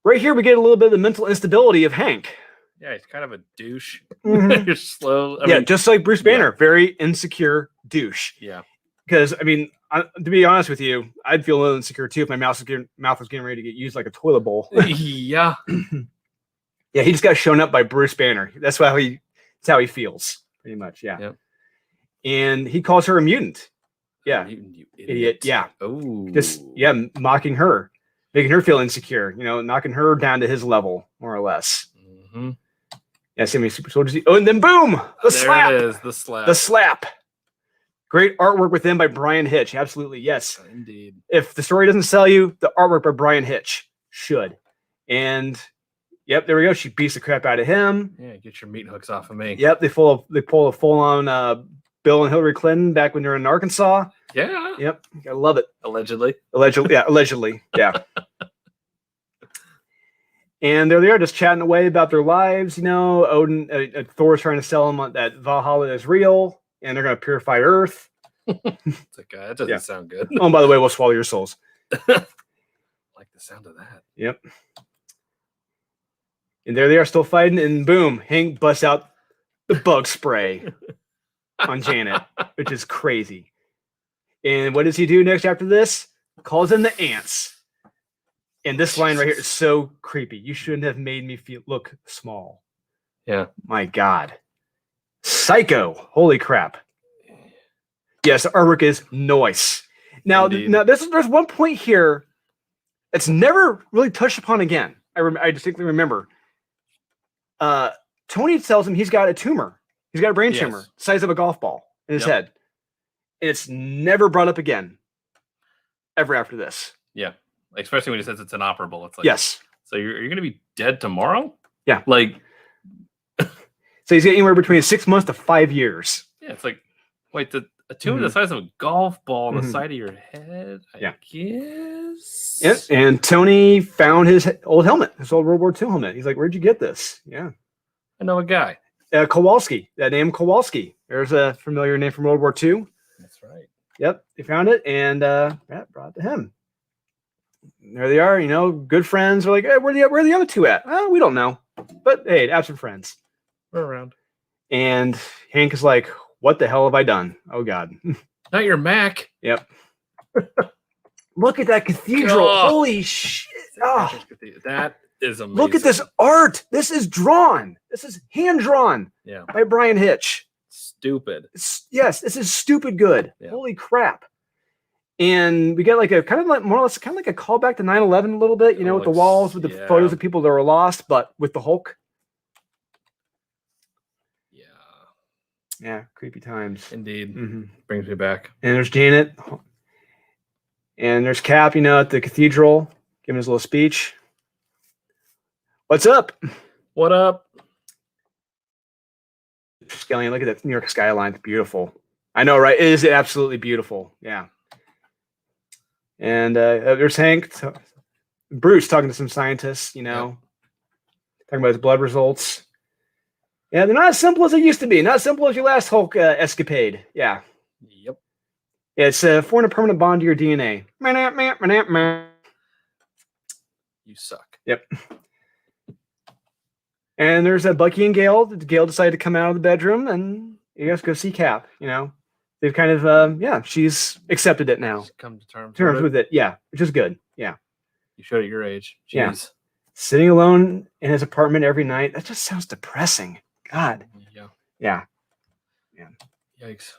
right here we get a little bit of the mental instability of Hank. Yeah, he's kind of a douche. Mm-hmm. You're slow. I mean, just like Bruce Banner, very insecure douche. Yeah. Because to be honest with you, I'd feel a little insecure too if my mouth was getting ready to get used like a toilet bowl. Yeah. Yeah, he just got shown up by Bruce Banner. That's how he feels, pretty much. Yeah. Yep. And he calls her a mutant. Yeah. Mutant, you idiot. Yeah. Oh. Just mocking her, making her feel insecure. Knocking her down to his level, more or less. Mm-hmm. Yeah, see how many super soldiers. Oh, and then boom, the slap. There it is, the slap. The slap. Great artwork within by Brian Hitch. Absolutely, yes. Indeed. If the story doesn't sell you, the artwork by Brian Hitch should. And yep, there we go. She beats the crap out of him. Yeah, get your meat hooks off of me. Yep, they pull a full on Bill and Hillary Clinton back when they're in Arkansas. Yeah. Yep, gotta love it. Allegedly. Yeah. And there they are, just chatting away about their lives. Odin, Thor's trying to sell them that Valhalla is real, and they're going to purify Earth. It's like, that doesn't sound good. Oh, and by the way, we'll swallow your souls. Like the sound of that. Yep. And there they are, still fighting, and boom, Hank busts out the bug spray on Janet, which is crazy. And what does he do next after this? Calls in the ants. And this line right here is so creepy. You shouldn't have made me look small. Yeah. My God. Psycho. Holy crap. Yes, the artwork is nice. Now there's one point here that's never really touched upon again. I distinctly remember. Tony tells him he's got a tumor. He's got a brain tumor, the size of a golf ball in his head. And it's never brought up again. Ever after this. Yeah. Especially when he says it's inoperable. It's like, yes. So you're going to be dead tomorrow? Yeah. Like, So he's got anywhere between 6 months to 5 years. Yeah, it's like, wait, a tumor the size of a golf ball on the side of your head, I guess? Yep. And Tony found his old helmet, his old World War II helmet. He's like, where'd you get this? Yeah. I know a guy. Kowalski, that name Kowalski. There's a familiar name from World War II. That's right. Yep, they found it and brought it to him. And there they are, good friends. They're like, hey, where are the other two at? We don't know. But hey, absent friends. We're around. And Hank is like, what the hell have I done? Oh, God. Not your Mac. Yep. Look at that cathedral. Oh. Holy shit. Oh. That is amazing. Look at this art. This is drawn. This is hand-drawn by Brian Hitch. Stupid. Yes, this is stupid good. Yeah. Holy crap. And we got like a kind of like more or less kind of like a callback to 9/11 a little bit, with the walls, with the photos of people that were lost, but with the Hulk. Yeah. Yeah, creepy times. Indeed. Brings me back. And there's Janet. And there's Cap, at the cathedral, giving his little speech. What's up? What up? Scaling, look at that New York skyline. It's beautiful. I know, right? It is absolutely beautiful. Yeah. And there's Hank, Bruce talking to some scientists, talking about his blood results. Yeah, they're not as simple as they used to be. Not as simple as your last Hulk escapade. Yeah. Yep. Yeah, it's forming a permanent bond to your DNA. You suck. Yep. And there's Bucky and Gail. Gail decided to come out of the bedroom and you guys go see Cap. They've kind of, she's accepted it now. She's come to terms with it. Yeah, which is good. Yeah. You should at your age. Jeez. Yeah. Sitting alone in his apartment every night. That just sounds depressing. God. Yeah. Yeah. Yeah. Yikes.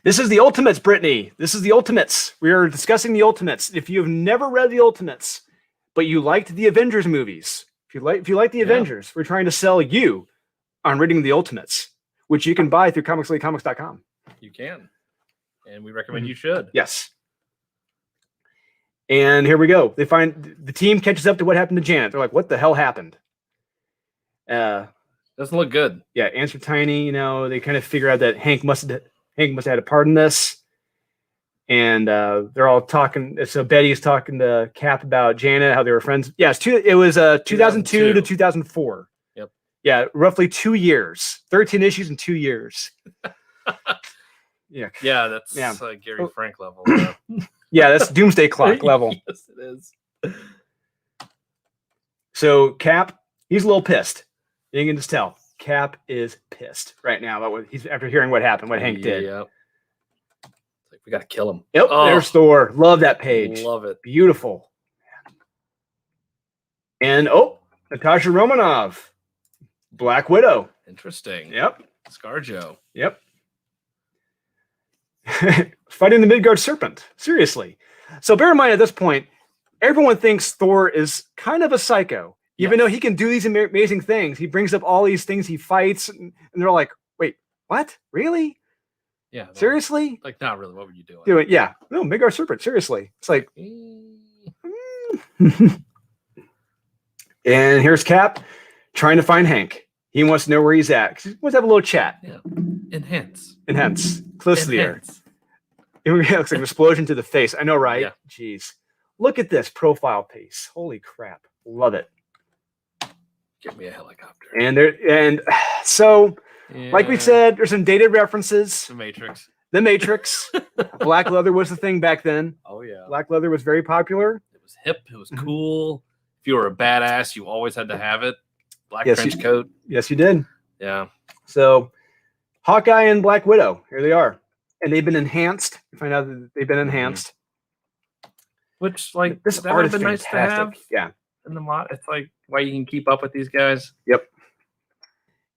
This is the Ultimates, Brittany. This is the Ultimates. We are discussing the Ultimates. If you have never read the Ultimates, but you liked the Avengers movies, if you like the Avengers, we're trying to sell you on reading the Ultimates, which you can buy through comicsleaguecomics.com. You can. And we recommend you should. Yes. And here we go. They find the team catches up to what happened to Janet. They're like, what the hell happened? Doesn't look good. Yeah, Answer Tiny, they kind of figure out that Hank must have had a part in this. And they're all talking. So Betty's talking to Cap about Janet, how they were friends. Yeah, it was 2002 to 2004. Yep. Yeah, roughly 2 years. 13 issues in 2 years. Yeah. Yeah, that's Gary Frank level. Yeah, that's Doomsday Clock level. Yes, it is. So Cap, he's a little pissed. You can just tell. Cap is pissed right now about he's after hearing what happened, what Hank did. Yep. It's like we gotta kill him. Yep. There's Thor. Love that page. Love it. Beautiful. And Natasha Romanoff, Black Widow. Interesting. Yep. ScarJo. Yep. Fighting the Midgard Serpent. Seriously. So bear in mind at this point, everyone thinks Thor is kind of a psycho. Even though he can do these amazing things, he brings up all these things he fights, and they're like, wait, what? Really? Yeah. Seriously? Like, not really. What were you doing? Yeah. No, Midgard Serpent. Seriously. It's like... And here's Cap trying to find Hank. He wants to know where he's at. He wants to have a little chat. Yeah. Enhance. Close to the ear. It looks like an explosion to the face. I know, right? Yeah. Jeez. Look at this profile piece. Holy crap. Love it. Give me a helicopter. And so, like we said, there's some dated references. The Matrix. Black leather was the thing back then. Oh, yeah. Black leather was very popular. It was hip. It was cool. If you were a badass, you always had to have it. Black trench coat. Yes, you did. Yeah. So, Hawkeye and Black Widow, here they are. And they've been enhanced. You find out that they've been enhanced. Which, like, this that art would is have been nice to have. Yeah. In the mod, it's like why you can keep up with these guys. Yep.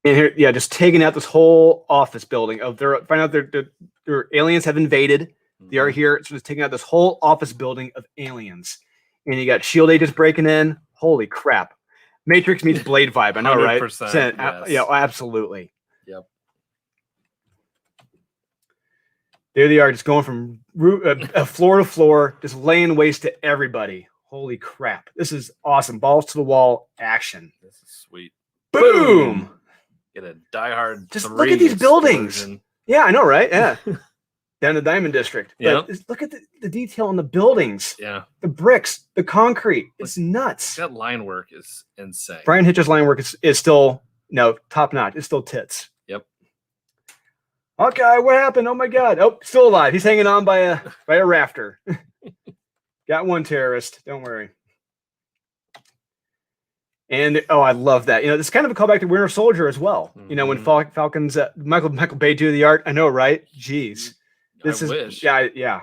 And here, just taking out this whole office building of find out their aliens have invaded. They are here. So it's taking out this whole office building of aliens. And you got Shield agents breaking in. Holy crap. Matrix meets Blade vibe. I know, right? 100%, yes. Yeah, absolutely. Yep. There they are, just going from floor to floor, just laying waste to everybody. Holy crap. This is awesome. Balls to the wall action. This is sweet. Boom! Get a Die Hard. Just 3 look at these buildings. explosion. Yeah, I know, right? Yeah. Down the Diamond District. Yep. But look at the detail on the buildings. Yeah. The bricks, the concrete. It's nuts. That line work is insane. Brian Hitch's line work is still top notch. It's still tits. Yep. Okay, what happened? Oh my God! Oh, still alive. He's hanging on by a rafter. Got one terrorist. Don't worry. And I love that. This is kind of a callback to Winter Soldier as well. Mm-hmm. When Falcons, Michael Bay do the art. I know, right? Jeez. I wish. Yeah.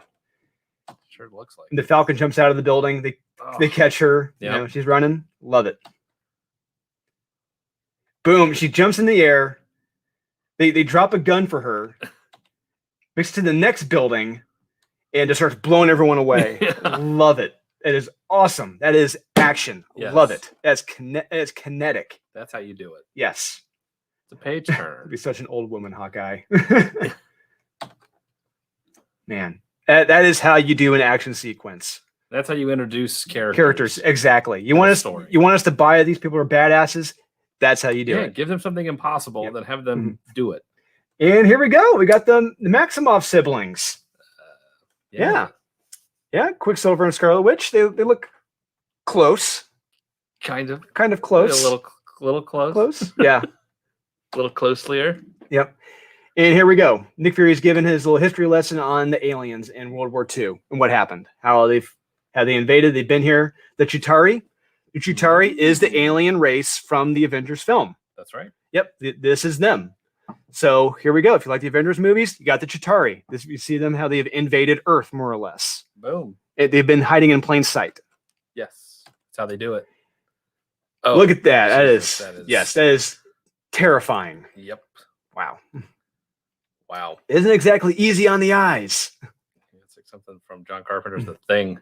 Sure looks like. And the Falcon jumps out of the building. They catch her. Yep. She's running. Love it. Boom! She jumps in the air. They drop a gun for her. Makes it to the next building, and just starts blowing everyone away. Love it. It is awesome. That is action. Yes. Love it. That's kinetic. That's how you do it. Yes. It's a page turner. Be such an old woman, Hawkeye. Man, that is how you do an action sequence. That's how you introduce characters. Characters, exactly. You want us to buy these people are badasses. That's how you do it. Give them something impossible, then have them do it. And here we go. We got the Maximoff siblings. Yeah. Quicksilver and Scarlet Witch. They look close. Kind of close. A little close. Close. Yeah. A little closelier. Yep. And here we go. Nick Fury's given his little history lesson on the aliens in World War II and what happened. How they invaded. They've been here. The Chitauri. The Chitauri is the alien race from the Avengers film. That's right. Yep. This is them. So here we go. If you like the Avengers movies, you got the Chitauri. You see them, how they've invaded Earth, more or less. Boom. They've been hiding in plain sight. Yes. That's how they do it. Oh, look at that. That is terrifying. Yep. Wow. Isn't exactly easy on the eyes. It's like something from John Carpenter's The Thing.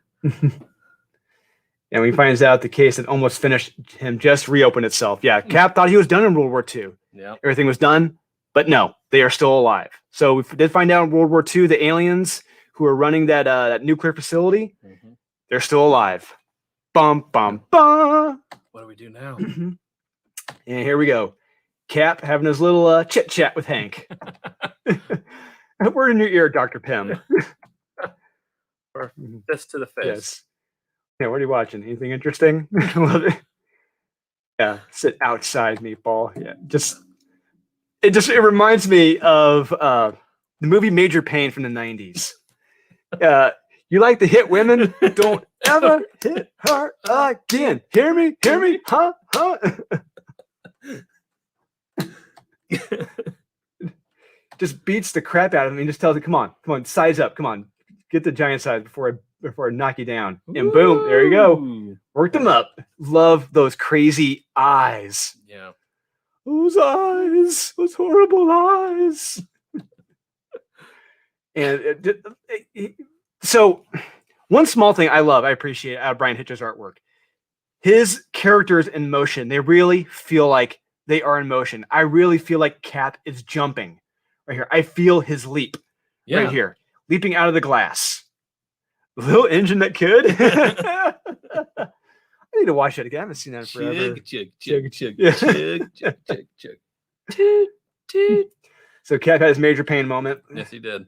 And he finds out the case that almost finished him just reopened itself. Yeah, Cap thought he was done in World War II. Yeah. Everything was done, but no, they are still alive. So we did find out in World War II, the aliens who are running that nuclear facility, they're still alive. Bum, bum, bum. What do we do now? And here we go. Cap having his little chit-chat with Hank. Word in your ear, Dr. Pym. Or fist to the face. Yes. Yeah, what are you watching? Anything interesting? Love it. Yeah, sit outside, Meatball. Yeah, it reminds me of the movie Major Payne from the 90s. You like to hit women? Don't ever hit her again. Hear me? Hear me? Huh? Huh? Just beats the crap out of him and just tells him, come on, size up. Come on, get the giant size before I knock you down. And boom, there you go. Worked them up. Love those crazy eyes. Yeah. Those eyes, those horrible eyes. And so one small thing I appreciate out of Brian Hitch's artwork. His characters in motion, they really feel like they are in motion. I really feel like Cap is jumping right here. I feel his leap right here, leaping out of the glass. Little engine that could. I need to watch it again. I haven't seen that in forever. Chug. So Cap had his Major Payne moment. Yes, he did.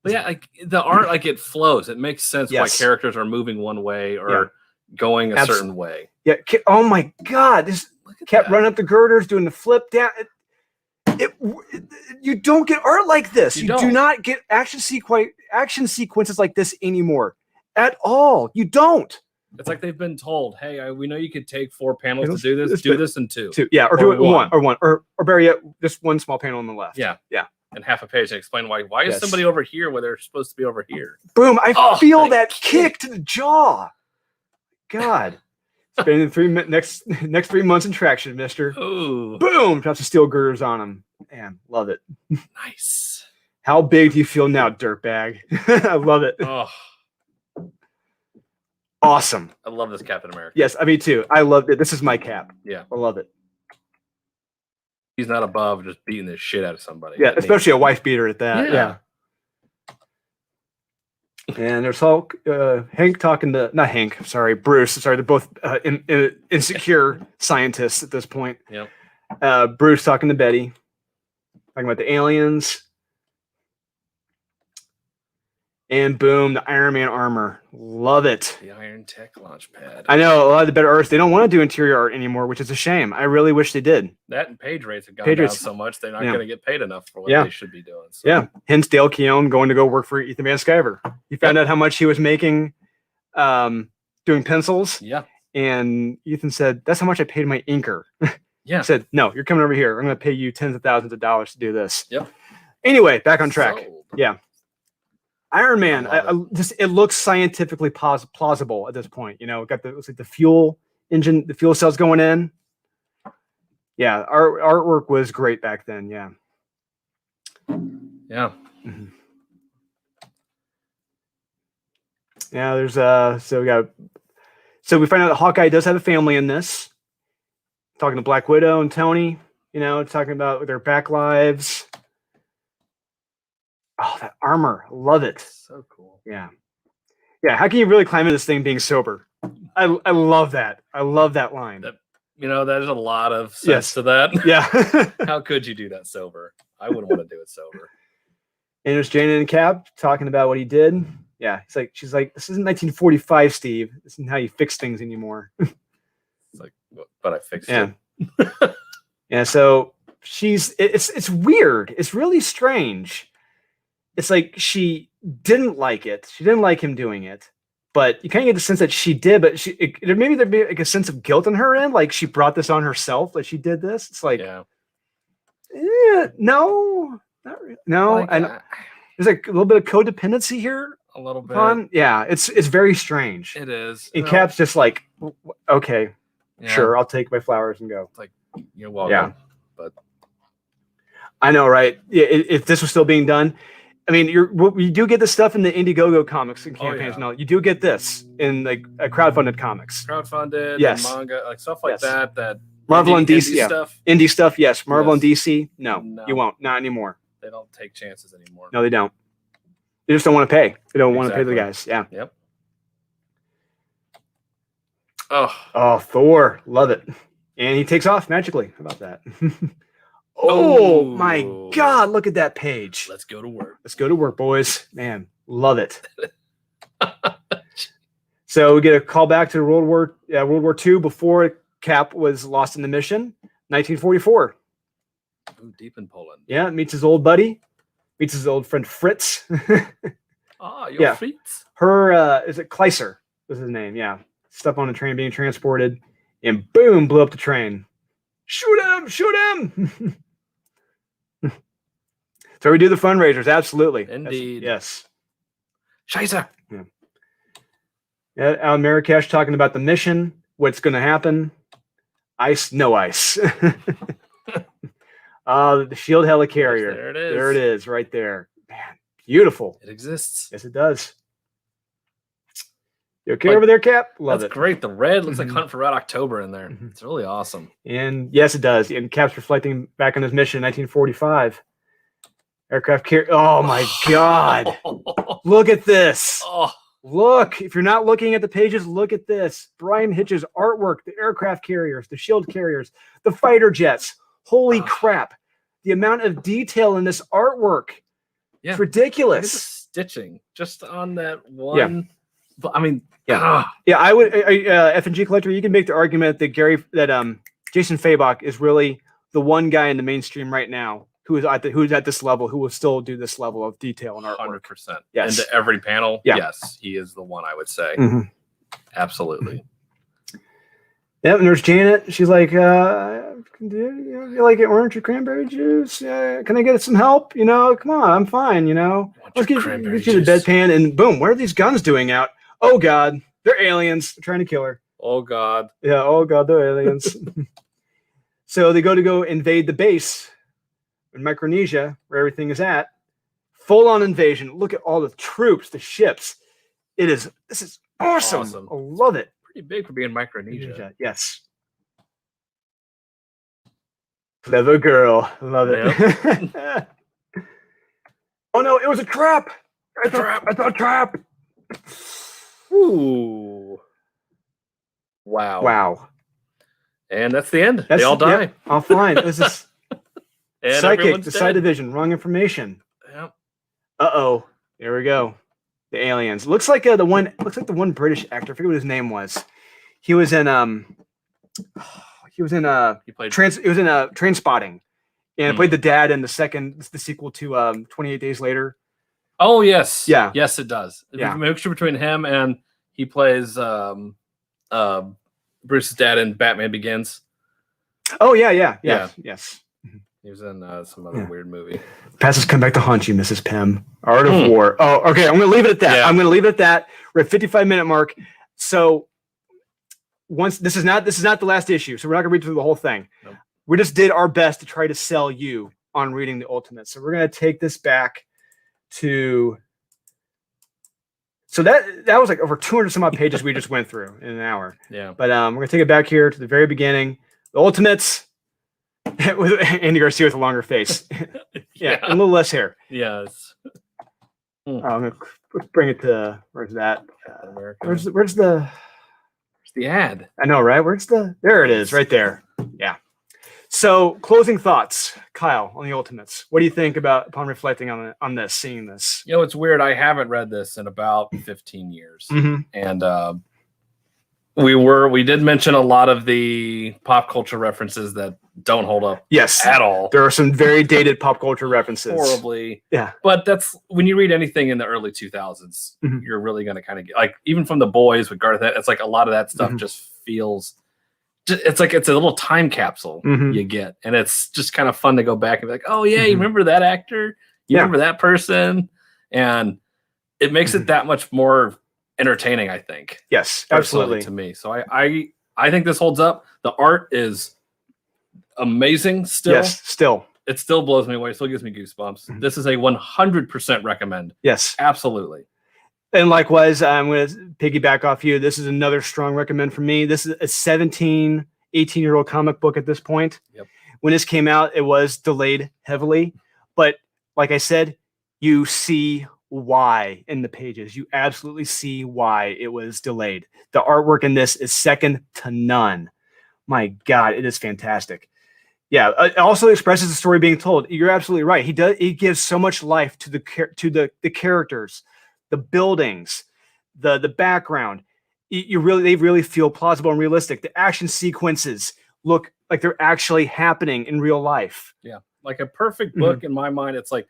But yeah, like the art, like it flows. It makes sense why characters are moving one way or going a certain way. Yeah. Oh my God! This Cap running up the girders, doing the flip down. You don't get art like this. You do not get action sequences like this anymore at all. You don't. It's like they've been told, "Hey, we know you could take 4 panels to do this. Do this in 2. Yeah, or do it in one, or better yet, just one small panel on the left. Yeah. And half a page and explain why is somebody over here where they're supposed to be over here. Boom! I feel that kick to the jaw. God. Spending the next 3 months in traction, mister. Ooh. Boom! Drops the steel girders on him. Man, love it. Nice. How big do you feel now, dirtbag? I love it. Oh. Awesome. I love this Captain America. Yes, me too. I loved it. This is my Cap. Yeah. I love it. He's not above just beating the shit out of somebody. Yeah, especially a wife beater at that. Yeah. And there's Hulk, Hank talking to, not Hank, sorry, Bruce. Sorry, they're both insecure scientists at this point. Yep. Bruce talking to Betty, talking about the aliens. And boom, the Iron Man armor. Love it. The Iron Tech launch pad. I know a lot of the better artists, they don't want to do interior art anymore, which is a shame. I really wish they did. That and page rates have gone down so much, they're not going to get paid enough for what they should be doing. So. Yeah. Hence Dale Keown going to go work for Ethan Van Sciver. He found out how much he was making doing pencils. Yeah. And Ethan said, that's how much I paid my inker. Yeah. He said, no, you're coming over here. I'm going to pay you tens of thousands of dollars to do this. Yep. Anyway, back on track. Sold. Yeah. Iron Man, it looks scientifically plausible at this point. You know, got the fuel engine, the fuel cells going in. Yeah, our artwork was great back then. Yeah. Yeah. Mm-hmm. Yeah, there's so we find out that Hawkeye does have a family in this. Talking to Black Widow and Tony, you know, talking about their back lives. Oh, that armor. Love it. So cool. Yeah. Yeah. How can you really climb into this thing being sober? I love that. I love that line. There's a lot of sense to that. Yeah. How could you do that sober? I wouldn't want to do it sober. And there's Janet and Cap talking about what he did. Yeah. She's like, this isn't 1945, Steve. This isn't how you fix things anymore. It's like, but I fixed it. Yeah. Yeah. So it's weird. It's really strange. It's like she didn't like it. She didn't like him doing it, but you kind of get the sense that she did. But maybe there'd be like a sense of guilt on her end, like she brought this on herself, that she did this. It's like, no, not really. No. Like, there's like a little bit of codependency here. A little bit. Yeah, it's very strange. It is. And Cap's just like, okay, sure, I'll take my flowers and go. It's like, you're welcome. Yeah, but I know, right? Yeah, if this was still being done. I mean, you do get this stuff in the Indiegogo comics and campaigns. Now you do get this in like crowdfunded comics, yes, and manga, like stuff like that. That Marvel and DC stuff, indie stuff. Yes, Marvel and DC. No, you won't. Not anymore. They don't take chances anymore. No, they don't. They just don't want to pay. They don't want to pay the guys. Yeah. Yep. Oh, Thor, love it, and he takes off magically. How about that? Oh my God, look at that page. Let's go to work. Let's go to work, boys. Man, love it. So we get a call back to World War II before Cap was lost in the mission, 1944. Ooh, deep in Poland. Yeah, meets his old buddy, meets his old friend Fritz. Fritz. Her, is it Kleiser was his name? Yeah. Stuck on a train being transported and boom, blew up the train. Shoot him! Shoot him! So we do the fundraisers, absolutely. Indeed. Yes. Scheiße. Yeah. Alan Marrakesh talking about the mission, what's going to happen. Ice, no ice. The shield helicarrier. There it is. There it is, right there. Man, beautiful. It exists. Yes, it does. You okay over there, Cap? Love it. That's great. The red looks like Hunt for Red October in there. It's really awesome. And yes, it does. And Cap's reflecting back on his mission in 1945. Aircraft carrier. Oh my God. Look at this. Look. If you're not looking at the pages, look at this. Brian Hitch's artwork, the aircraft carriers, the shield carriers, the fighter jets. Holy crap. The amount of detail in this artwork. Yeah. It's ridiculous. Look at the stitching just on that one. Yeah. But I mean, yeah. I would F&G collector, you can make the argument that Jason Fabok is really the one guy in the mainstream right now who's at this level, who will still do this level of detail in artwork. 100%. Yes. Into every panel. Yeah. Yes, he is the one, I would say. Absolutely. Yeah, and there's Janet. She's like, you like orange or cranberry juice? Can I get some help? You know, come on, I'm fine, you know. Let's get you the bedpan, and boom, what are these guns doing out? Oh God, they're aliens. They're trying to kill her. Oh God. Yeah, oh God, they're aliens. So they go invade the base in Micronesia, where everything is at. Full-on invasion. Look at all the troops, the ships. This is awesome. I love it. Pretty big for being Micronesia. Yes. Clever girl. Love it. Yep. Oh no, it was a trap. I thought trap. Ooh. Wow. And that's the end. They all die. Yep, all fine. This is And psychic, the side division, wrong information. Yep. Uh-oh. Here we go. The aliens. Looks like the one British actor. I forget what his name was. He was in Trainspotting. And played the dad in the sequel to 28 Days Later. Oh yes. Yeah. Yes, it does. It's yeah. a mixture between him and he plays Bruce's dad in Batman Begins. Oh yeah. Yes. He was in some other weird movie. Past has come back to haunt you, Mrs. Pym. Art of War. Oh, okay. I'm going to leave it at that. I'm going to leave it at that. We're at 55-minute mark. So once this is not the last issue, so we're not going to read through the whole thing. Nope. We just did our best to try to sell you on reading the Ultimate. So we're going to take this back to. So that was like over 200 some odd pages we just went through in an hour. Yeah. But we're going to take it back here to the very beginning. The Ultimates. With Andy Garcia with a longer face. And a little less hair. Yes. I'm gonna bring it to where's that? Where's the ad? I know, right? There it is, right there. Yeah. So closing thoughts, Kyle, on the Ultimates. What do you think upon reflecting on this, seeing this? You know, it's weird. I haven't read this in about 15 years, and we did mention a lot of the pop culture references that don't hold up. Yes, at all. There are some very dated pop culture references. Horribly. Yeah. But that's when you read anything in the early 2000s, you're really going to kind of get like even from The Boys with Garth. It's like a lot of that stuff just feels. It's like it's a little time capsule you get, and it's just kind of fun to go back and be like, oh yeah, you remember that actor? You remember that person? And it makes it that much more entertaining, I think. Yes, absolutely. To me. So I think this holds up. The art is amazing still. Yes, still. It still blows me away. It still gives me goosebumps. This is a 100% recommend. Yes. Absolutely. And likewise, I'm going to piggyback off you. This is another strong recommend for me. This is a 17, 18-year-old comic book at this point. Yep. When this came out, it was delayed heavily. But like I said, you see why in the pages. You absolutely see why it was delayed. The artwork in this is second to none. My God, it is fantastic. Yeah, it also expresses the story being told. You're absolutely right. He gives so much life to the characters, the buildings, the background. They really feel plausible and realistic. The action sequences look like they're actually happening in real life. Yeah, like a perfect book in my mind. It's like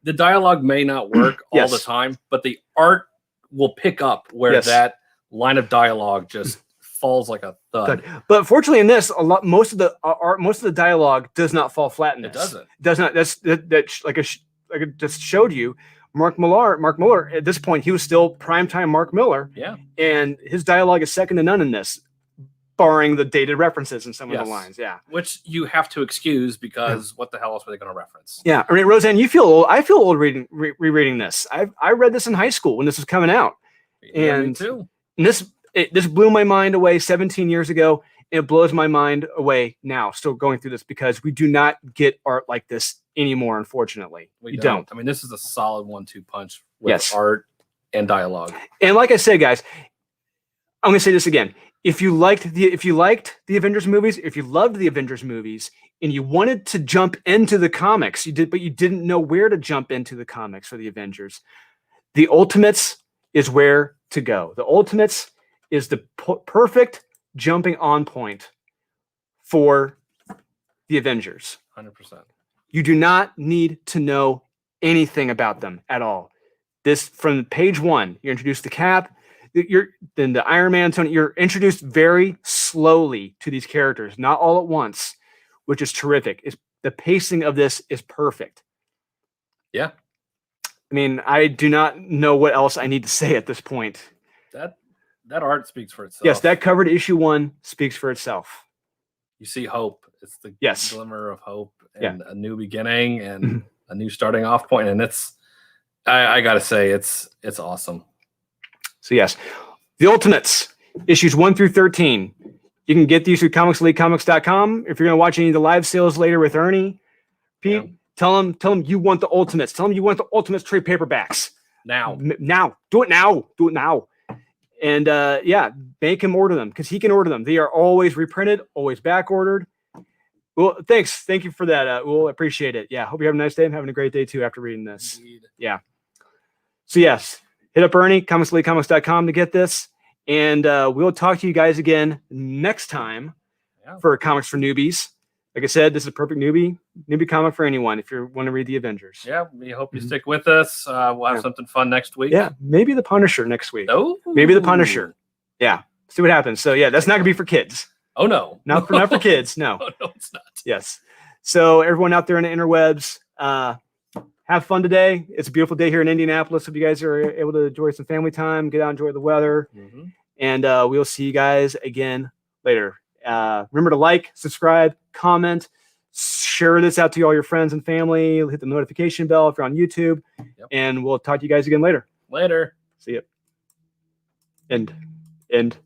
the dialogue may not work all the time, but the art will pick up where that line of dialogue just falls like a thud. But fortunately, in this, most of the dialogue does not fall flat in this. It doesn't. It does not. That's like I just showed you. Mark Millar. At this point, he was still primetime Mark Millar. Yeah. And his dialogue is second to none in this, barring the dated references in some of the lines. Yeah. Which you have to excuse because what the hell else were they going to reference? Yeah. I mean, Roseanne, you feel old. I feel old rereading this. I read this in high school when this was coming out. Yeah, me too. And this blew my mind away 17 years ago. And it blows my mind away now, still going through this, because we do not get art like this anymore, unfortunately. We don't. I mean, this is a solid 1-2 punch with art and dialogue. And like I said, guys, I'm going to say this again. If you liked the Avengers movies, if you loved the Avengers movies, and you wanted to jump into the comics, but you didn't know where to jump into the comics for the Avengers, the Ultimates is where to go. The Ultimates is the perfect jumping on point for the Avengers. 100%. You do not need to know anything about them at all. This, from page 1, you're introduced to Cap, then the Iron Man, Tony. You're introduced very slowly to these characters, not all at once, which is terrific. The pacing of this is perfect. Yeah. I mean, I do not know what else I need to say at this point. That art speaks for itself. Yes, that cover to issue 1 speaks for itself. You see hope. It's the glimmer of hope and a new beginning and a new starting off point. And it's, I got to say, it's awesome. So yes, the Ultimates, issues 1 through 13. You can get these through comicselitecomics.com. If you're going to watch any of the live sales later with Ernie, Pete, tell him you want the Ultimates. Tell him you want the Ultimates trade paperbacks. Now. Do it now. And yeah, make him order them because he can order them. They are always reprinted, always back ordered. Well, thanks. Thank you for that. We'll appreciate it. Yeah. Hope you have a nice day. I'm having a great day too after reading this. Indeed. Yeah. So yes, hit up Ernie, comicscomics.com to get this. And we'll talk to you guys again next time for Comics for Newbies. Like I said, this is a perfect newbie comic for anyone if you want to read the Avengers. Yeah, we hope you stick with us. We'll have something fun next week. Yeah, maybe the Punisher next week. Oh, maybe the Punisher. Yeah, see what happens. So yeah, that's not gonna be for kids. Oh no, not for kids. No. Oh, no, it's not. Yes. So everyone out there in the interwebs, have fun today. It's a beautiful day here in Indianapolis. Hope you guys are able to enjoy some family time, get out, enjoy the weather, and we'll see you guys again later. Remember to like, subscribe, comment, share this out to all your friends and family. Hit the notification bell if you're on YouTube, and we'll talk to you guys again later. Later. See you. End.